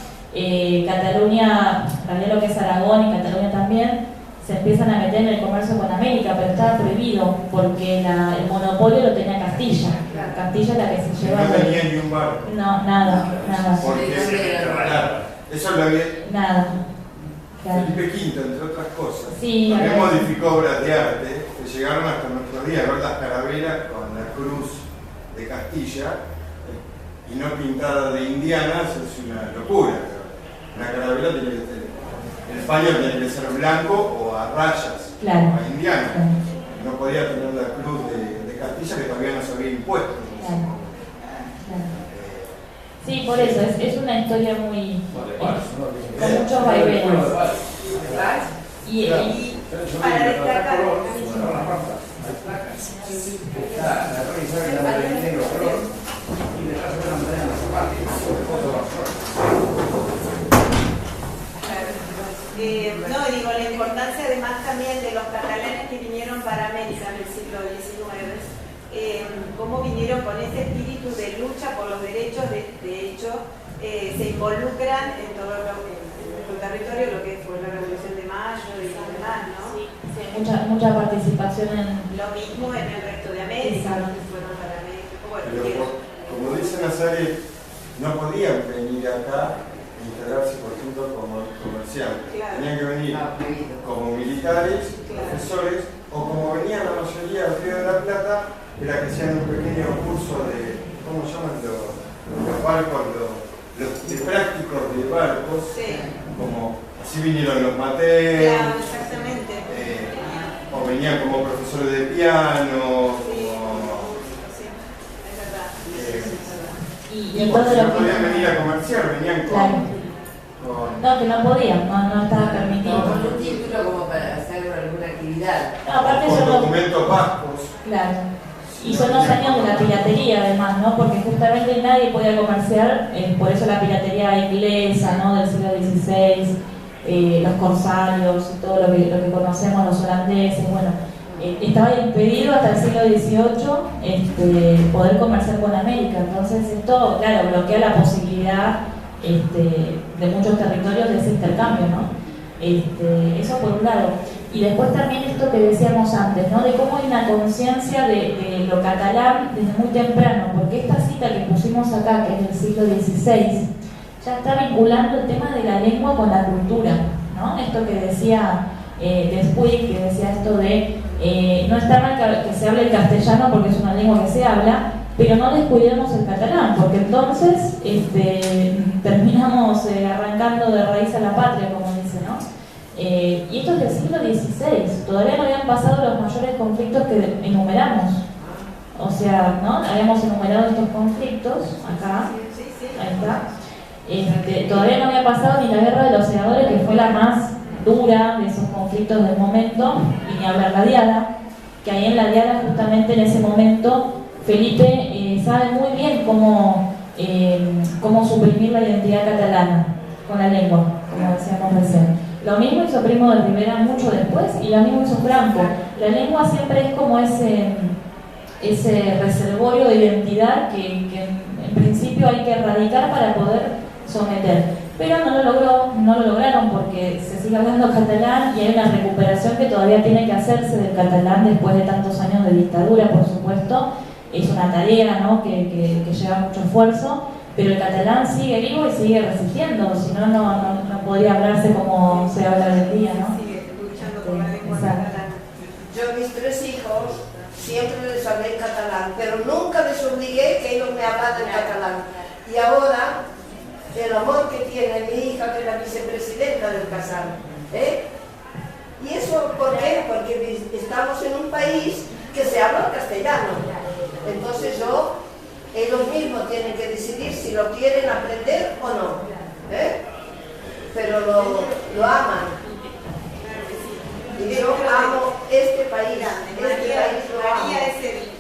Cataluña, también lo que es Aragón y Cataluña también, se empiezan a meter en el comercio con América, pero estaba prohibido porque el monopolio lo tenía Castilla. Castilla es la que se llevaba. No tenía ni un barco. No, nada. Porque eso lo había. Nada. Claro. Felipe V, entre otras cosas, Sí, también modificó obras de arte que llegaron hasta nuestros días. Ver las carabelas con la cruz de Castilla y no pintada de indianas es una locura. Una carabela tiene que ser, en España tiene que ser blanco o a rayas, claro, o a indiana. Claro. No podía tener la cruz de Castilla, que todavía no se había impuesto. Claro. Sí, por eso, es una historia muy... con muchos vaivenes. Y para destacar... No, digo, la importancia además también de los catalanes que vinieron para América en el siglo XIX, cómo vinieron con ese espíritu de lucha por los derechos, de hecho, se involucran en todo nuestro territorio, lo que fue la Revolución de Mayo y lo demás, ¿no? sí, mucha participación en... Lo mismo en el resto de América, los que fueron para México. Bueno, pero como dice Nazaret, no podían venir acá e integrarse, por ejemplo, como comerciantes. Claro. Tenían que venir como militares, profesores, o como venían la mayoría del Río de la Plata, era que hacían un pequeño curso de, ¿cómo llaman los barcos? Los de prácticos de barcos, sí. Como así vinieron los Mateos, claro, exactamente. O venían como profesores de piano, Sí, como, sí, es verdad. Y porque todo no lo que... podían venir a comerciar, venían Claro. con No, que no podían, no estaba permitido. Con un título como para hacer alguna actividad. No, aparte con son los... documentos vascos. Claro. Y son los años de la piratería, además, ¿no? Porque justamente nadie podía comerciar, por eso la piratería inglesa, ¿no? Del siglo XVI, los corsarios y todo lo que conocemos, los holandeses, bueno, estaba impedido hasta el siglo XVIII poder comerciar con América. Entonces esto, claro, bloquea la posibilidad de muchos territorios de ese intercambio, ¿no? Eso por un lado. Y después también esto que decíamos antes, ¿no? De cómo hay una conciencia de lo catalán desde muy temprano, porque esta cita que pusimos acá, que es del siglo XVI, ya está vinculando el tema de la lengua con la cultura, ¿no? Esto que decía después, que decía esto de no está mal que se hable el castellano porque es una lengua que se habla, pero no descuidemos el catalán, porque entonces terminamos arrancando de raíz a la patria, como dice, ¿no? Y esto es del siglo XVI, todavía no habían pasado los mayores conflictos que enumeramos. O sea, ¿no? Habíamos enumerado estos conflictos acá, ahí está. Todavía no había pasado ni la guerra de los segadores, que fue la más dura de esos conflictos del momento, y ni hablar la diada, que ahí en la diada, justamente en ese momento, Felipe sabe muy bien cómo suprimir la identidad catalana con la lengua. como decíamos recién. Lo mismo hizo Primo de Rivera mucho después y lo mismo hizo Franco. La lengua siempre es como ese reservorio de identidad que en principio hay que erradicar para poder someter. Pero no lo lograron porque se sigue hablando catalán y hay una recuperación que todavía tiene que hacerse del catalán después de tantos años de dictadura, por supuesto. Es una tarea, ¿no?, que lleva mucho esfuerzo, pero el catalán sigue vivo y sigue resistiendo, si no, no podría hablarse como se habla hoy en día, ¿no? Sigue luchando por la lengua catalana. Yo a mis 3 hijos siempre les hablé en catalán, pero nunca les obligué que ellos me hablaran en catalán. Y ahora, el amor que tiene mi hija, que es la vicepresidenta del CASAL, ¿Y eso por qué? Porque estamos en un país que se habla castellano. Entonces ellos mismos tienen que decidir si lo quieren aprender o no. Pero lo aman. Y yo amo este país.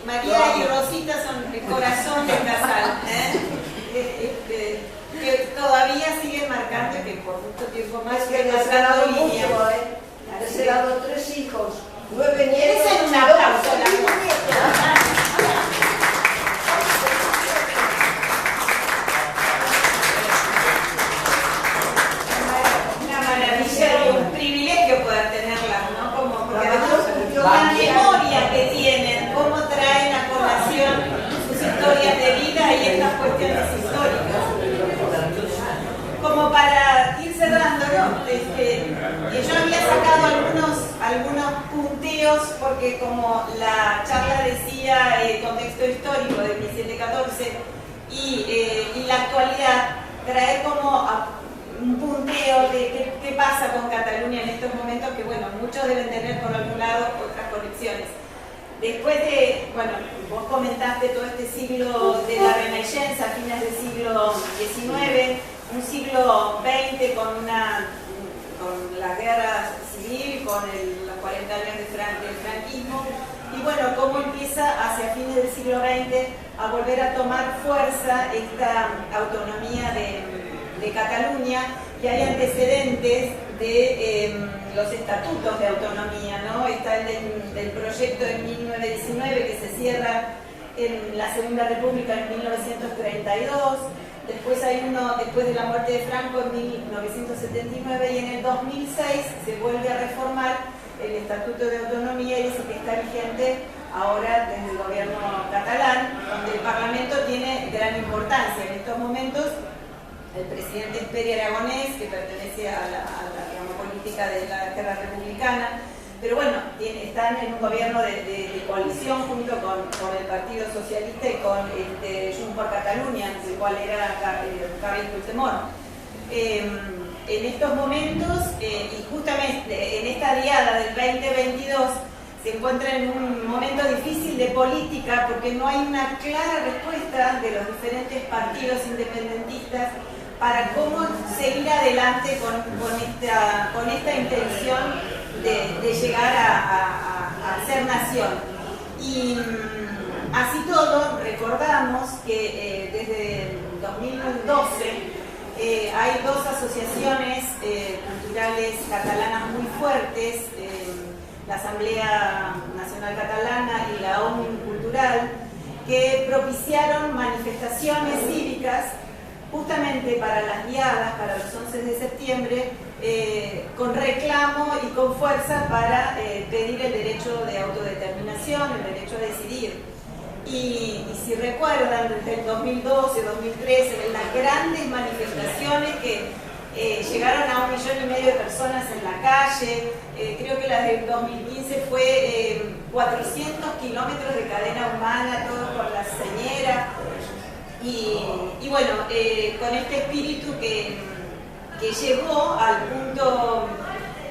María y Rosita son el corazón del CASAL. Que todavía siguen marcando, que por mucho tiempo más que les he dado mucho, les he dado 3 hijos, 9 nietos. Ese es un aplauso, una maravilla y un privilegio poder tenerlas, ¿no? Porque la memoria que tienen, cómo traen a colación sus historias de vida y estas cuestiones históricas. Como para ir cerrando, ¿no? Yo había sacado algunos punteos porque como la charla decía contexto histórico de 1714 y la actualidad, traer como un punteo de qué pasa con Cataluña en estos momentos, que bueno, muchos deben tener por algún lado otras conexiones. Después de, bueno, vos comentaste todo este siglo de la Renaissance, a fines del siglo XIX, un siglo XX con la guerra civil, con los 40 años del franquismo, y bueno, cómo empieza hacia fines del siglo XX a volver a tomar fuerza esta autonomía de Cataluña, y hay antecedentes de los estatutos de autonomía, ¿no? Está el del proyecto de 1919 que se cierra en la Segunda República en 1932. Después hay uno después de la muerte de Franco en 1979 y en el 2006 se vuelve a reformar el Estatuto de Autonomía y ese que está vigente ahora desde el gobierno catalán, donde el Parlamento tiene gran importancia. En estos momentos el presidente es Pere Aragonés, que pertenece a la política de la guerra republicana, pero bueno, están en un gobierno de coalición junto con el Partido Socialista y con Junts per Catalunya, el cual era Carles Puigdemont. En estos momentos, y justamente en esta diada del 2022, se encuentra en un momento difícil de política porque no hay una clara respuesta de los diferentes partidos independentistas para cómo seguir adelante con esta intención de llegar a ser nación. Y así todo, recordamos que desde 2012 hay 2 asociaciones culturales catalanas muy fuertes, la Asamblea Nacional Catalana y la ONU Cultural, que propiciaron manifestaciones cívicas justamente para las diadas, para los 11 de septiembre, con reclamo y con fuerza para pedir el derecho de autodeterminación, el derecho a decidir. Y si recuerdan, desde el 2012, 2013, las grandes manifestaciones que llegaron a 1,5 millones de personas en la calle, creo que la del 2015 fue 400 kilómetros de cadena humana, todo por la señera. Y bueno, con este espíritu que llegó al punto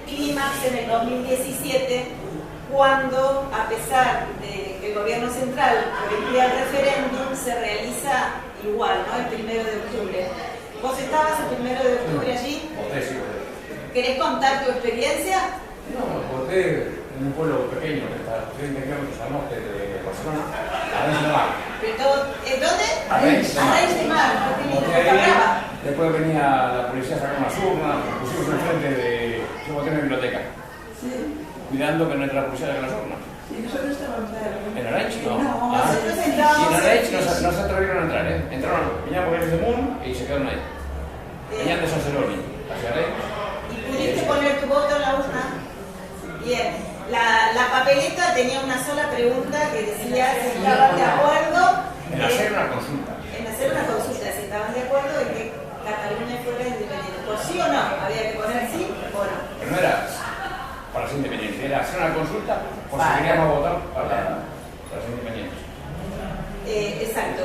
clímax en el 2017, cuando, a pesar de que el gobierno central prohibía el referéndum, se realiza igual, ¿no? El 1 de octubre. ¿Vos estabas el 1 de octubre allí? ¿Querés contar tu experiencia? No, voté en un pueblo pequeño que está a 30 kilómetros al norte de Barcelona, Arenys de Mar. ¿Dónde? Arenys de Mar. Arenys de Mar, porque Después venía la policía a sacar unas urnas, nos pusimos enfrente de... Yo voté en la biblioteca, cuidando que no entra la policía a sacar las urnas. Sí, nosotros estábamos ¿En Orange? No. nosotros Y entrábamos en Orange no se atrevieron a entrar, ¿eh? Entraron, venían por el de Moon y se quedaron ahí. Venían de San Celoni, hacia Orange. ¿Y pudiste poner tu voto en la urna? Bien. La papeleta tenía una sola pregunta que decía si estaban de acuerdo En hacer una consulta. en hacer una consulta, si estaban de acuerdo en que Cataluña fuera independiente. ¿Por sí o no? Había que poner sí o no. Pero no era para ser independiente, era hacer una consulta por si queríamos votar para ser independientes. Exacto.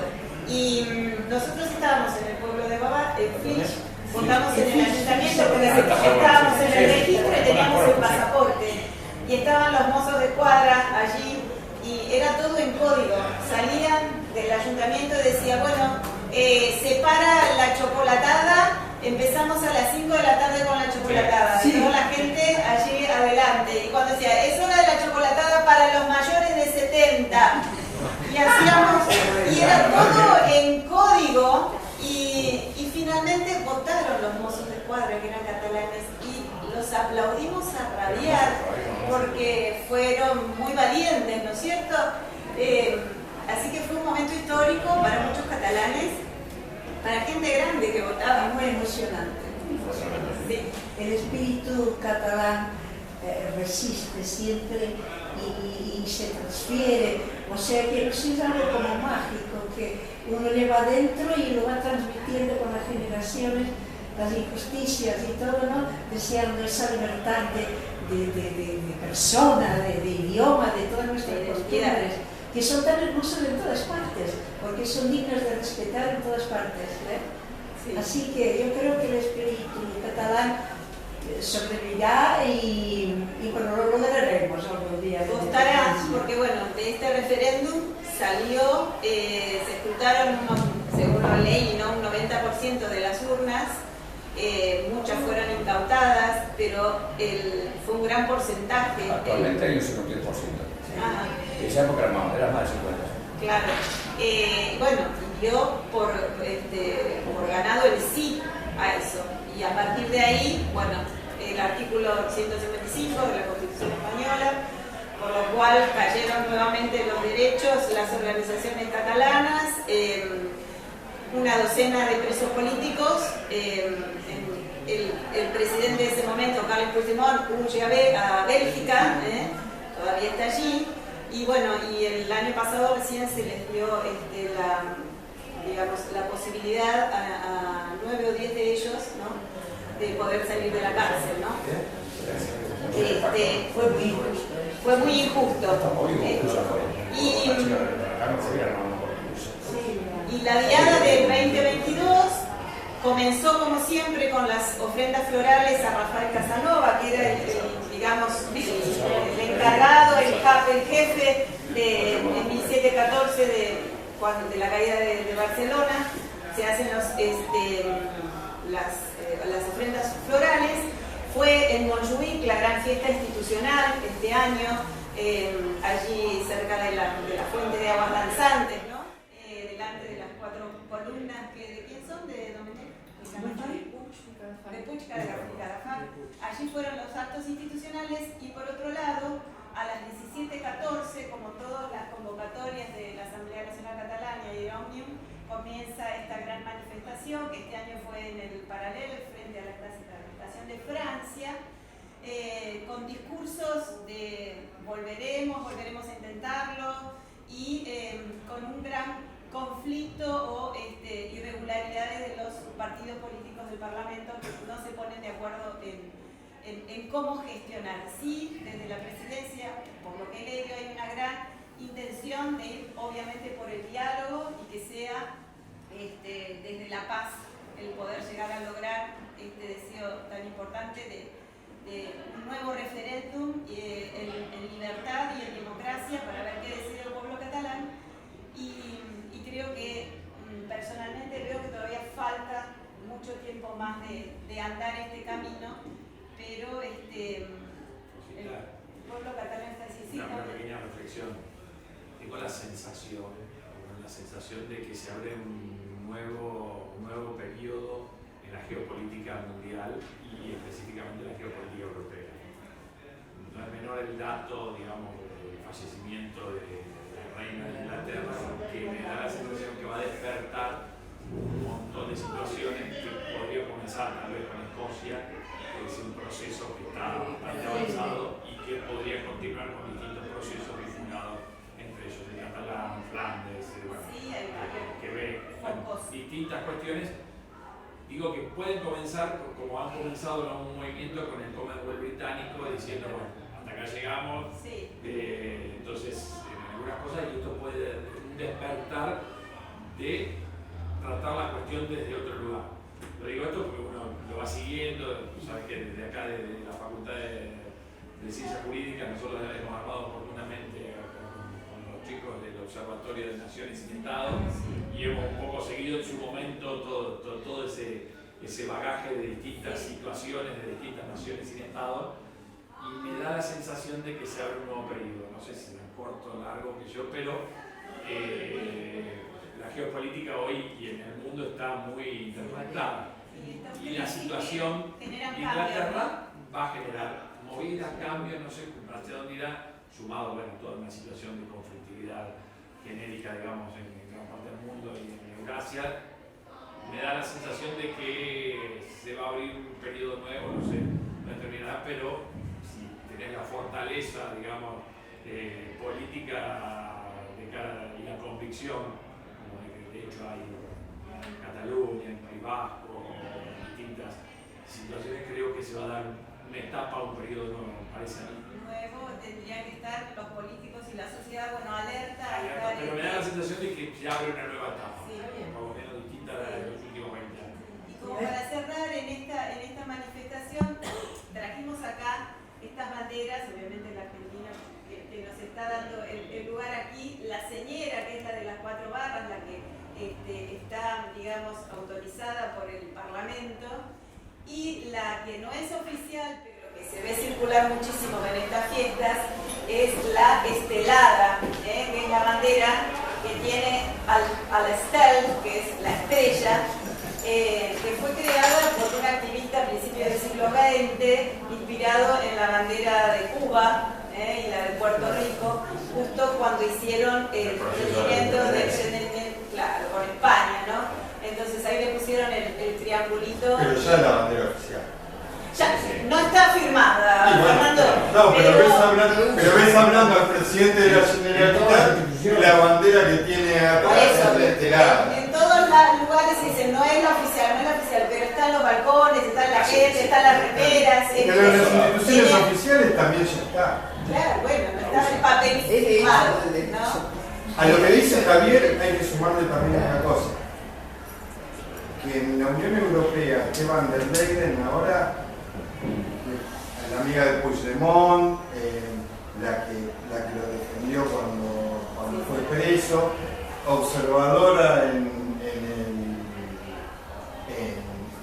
Y nosotros estábamos en el pueblo de Baba, en Flix, votamos en el ayuntamiento porque estábamos en el registro y teníamos el pasaporte. Y estaban los mozos de cuadra allí y era todo en código. Salían del ayuntamiento y decía, bueno, se para la chocolatada, empezamos a las 5 de la tarde con la chocolatada. Y toda la gente allí adelante. Y cuando decía, es hora de la chocolatada para los mayores de 70. Y hacíamos, y era todo en código. Y finalmente votaron los mozos de cuadra, que eran catalanes, y los aplaudimos a rabiar, porque fueron muy valientes, ¿no es cierto? Así que fue un momento histórico para muchos catalanes, para gente grande que votaba. Muy emocionante. Sí. El espíritu catalán resiste siempre y se transfiere, o sea que es algo como mágico, que uno lleva dentro y lo va transmitiendo con las generaciones, las injusticias y todo, ¿no? Deseando esa libertad de persona, de idioma, de todas nuestras costumbres, que son tan hermosas en todas partes, porque son dignas de respetar en todas partes, ¿eh? Sí. Así que yo creo que el espíritu catalán sobrevivirá y bueno, lo lograremos algún día. Costará, porque bueno, de este referéndum salió, se escrutaron según la ley, ¿no? Un 90% de las urnas, muchas fueron incautadas, pero fue un gran porcentaje. Actualmente hay un 50%. En esa época era más de 50%. Claro. Bueno, dio por ganado el sí a eso. Y a partir de ahí, bueno, el artículo 155 de la Constitución Española, por lo cual cayeron nuevamente los derechos, las organizaciones catalanas, una docena de presos políticos. El presidente de ese momento, Carles Puigdemont, huye a Bélgica, todavía está allí. Y bueno, y el año pasado recién se les dio la posibilidad a 9 o 10 de ellos, ¿no?, de poder salir de la cárcel, ¿no? Fue muy injusto. Y la diada del 2022 comenzó como siempre con las ofrendas florales a Rafael Casanova, que era el encargado, el jefe en 1714 de la caída de Barcelona. Se hacen las ofrendas florales. Fue en Montjuïc la gran fiesta institucional este año, allí cerca de la fuente de aguas danzantes, ¿no? Delante de las 4 columnas ¿de quién son? ¿De Dominique? De Puig Cadafal. Allí fueron los actos institucionales y por otro lado, a las 17:14, como todas las convocatorias de la Asamblea Nacional Catalana y de Òmnium, comienza esta gran manifestación, que este año fue en el paralelo frente a la estación de Francia, con discursos de volveremos a intentarlo, y con un gran conflicto o irregularidades de los partidos políticos del Parlamento que no se ponen de acuerdo en cómo gestionar. Sí, desde la presidencia, por lo que he leído, hay una gran intención de ir obviamente por el diálogo y que sea desde la paz el poder llegar a lograr este deseo tan importante de un nuevo referéndum en libertad y en democracia para ver qué decide el pueblo catalán. Y creo que personalmente veo que todavía falta mucho tiempo más de andar este camino, pero el pueblo catalán está decisivo. Una pequeña reflexión. Tengo la sensación de que se abre un nuevo periodo la geopolítica mundial y específicamente en la geopolítica europea. No es menor el dato, digamos, del fallecimiento de la reina de Inglaterra, que me da la sensación que va a despertar un montón de situaciones que podría comenzar tal vez con Escocia, que es un proceso que está bastante avanzado y que podría continuar con distintos procesos vinculados entre ellos, el catalán, Flandes, Quebec, distintas cuestiones. Digo que pueden comenzar, como han comenzado un movimiento con el Commonwealth británico, diciendo, bueno, hasta acá llegamos, entonces en algunas cosas, y esto puede despertar de tratar la cuestión desde otro lugar. Lo digo esto porque uno lo va siguiendo, sabes que desde acá, desde la Facultad de Ciencias Jurídicas, nosotros hemos armado oportunamente con los chicos del Observatorio de Naciones y Estados y hemos un poco seguido en su momento todo ese bagaje de distintas situaciones, de distintas naciones y estados, y me da la sensación de que se abre un nuevo periodo, no sé si es corto o largo que yo, pero la geopolítica hoy y en el mundo está muy interconectada y la situación de Inglaterra va a generar movidas, cambios, no sé hacia dónde irá, sumado a toda una situación de conflictividad genérica, digamos, en gran parte del mundo y en Eurasia. Me da la sensación de que se va a abrir un periodo nuevo, no sé, no terminará, pero si tenés la fortaleza, digamos, política de cara y la convicción, como de hecho hay en Cataluña, en País Vasco, en distintas situaciones, creo que se va a dar una etapa, un periodo nuevo, me parece a mí. Nuevo tendrían que estar los políticos y la sociedad, alerta. Pero me da la sensación de que se abre una nueva etapa, sí, por lo menos distinta de los últimos 20 años. Y como para cerrar en esta manifestación, trajimos acá estas banderas, obviamente la Argentina que nos está dando el lugar aquí, la señera, que es la de las 4 barras, la que está, digamos, autorizada por el Parlamento, y la que no es oficial, pero que se ve circular muchísimo en estas fiestas, es la estelada, que es la bandera que tiene al estel, que es la estrella, que fue creada por un activista a principios del siglo XX, inspirado en la bandera de Cuba y la de Puerto Rico, justo cuando hicieron el procedimiento de emprendimiento, claro, con España, ¿no? Entonces ahí le pusieron el triangulito. Pero ya es la bandera oficial. Ya, no está firmada, sí, bueno, Fernando. no, pero ves hablando al presidente de la Generalitat y la bandera que tiene atrás de este lado. En todos los lugares dicen, no es la oficial, no es la oficial, pero están los balcones, está la gente, están las remeras. Pero en las instituciones oficiales también ya está. Claro, bueno, no está el papel firmado, ¿no? A lo que dice Javier hay que sumarle también una cosa. Que en la Unión Europea, que van der Leyen ahora, la amiga de Puigdemont, la que lo defendió cuando fue preso, observadora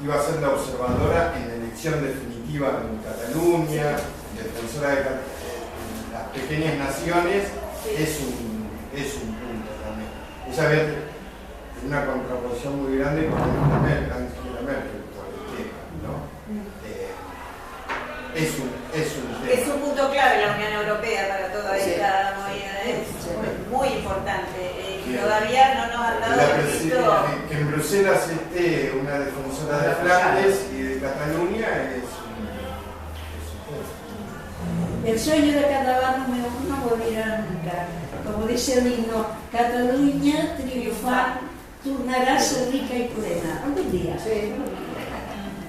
iba a ser la observadora en la elección definitiva en Cataluña, defensora de las pequeñas naciones, es un punto también. Ella había una contraposición muy grande con la Merkel por el tema, ¿no? Es un punto clave la Unión Europea para toda esta movida, es muy importante y todavía no nos han dado el visto. Que en Bruselas esté una defensora de Flandes y de Cataluña es El sueño de catalán no morirá nunca. Como dice el himno, Cataluña triunfar, tornará a ser rica y plena. Algún día. Sí.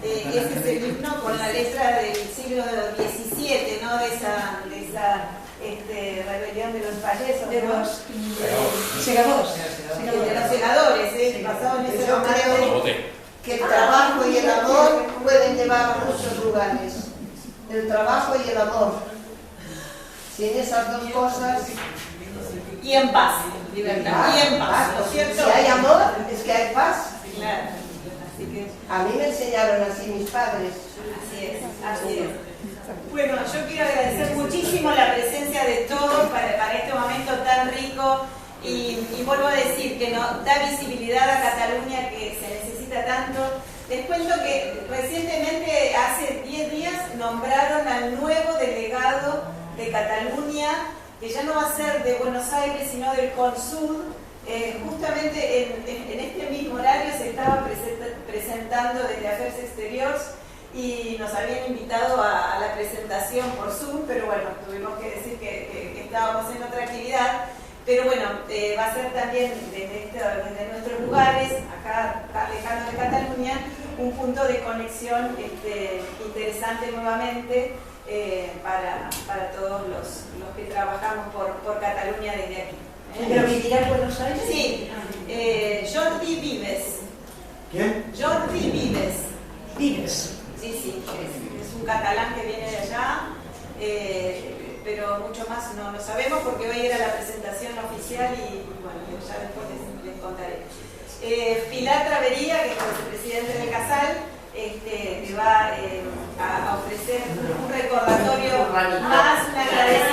Ese es el himno con la letra del siglo XVII, ¿no? De esa rebelión de los payesos, De ¿no? los segadores. De los senadores, basado en ese Yo creo que el trabajo y el amor pueden llevar a muchos lugares. El trabajo y el amor. Sin esas dos cosas. Y en paz, libertad. Y en paz, ¿no es cierto? Si hay amor, es que hay paz. Claro. Así que, A mí me enseñaron así mis padres. así es, así es. Bueno, yo quiero agradecer muchísimo la presencia de todos para este momento tan rico y vuelvo a decir que nos da visibilidad a Cataluña, que se necesita tanto. Les cuento que recientemente, hace 10 días, nombraron al nuevo delegado de Cataluña, que ya no va a ser de Buenos Aires, sino del Consud. Justamente en este mismo horario se estaba presentando desde Affairs Exteriors y nos habían invitado a la presentación por Zoom, pero bueno, tuvimos que decir que estábamos en otra actividad. Pero bueno, va a ser también desde nuestros lugares, acá lejano de Cataluña, un punto de conexión interesante nuevamente para todos los que trabajamos por Cataluña desde aquí. ¿Pero vivirá en Buenos Aires? Sí, Jordi Vives. ¿Quién? Jordi Vives. Vives. Sí, es un catalán que viene de allá. Pero mucho más no lo sabemos porque hoy era la presentación oficial y bueno, ya después les contaré. Pilar Travería, que es el presidente de Casal, le va a ofrecer un recordatorio más, un agradecimiento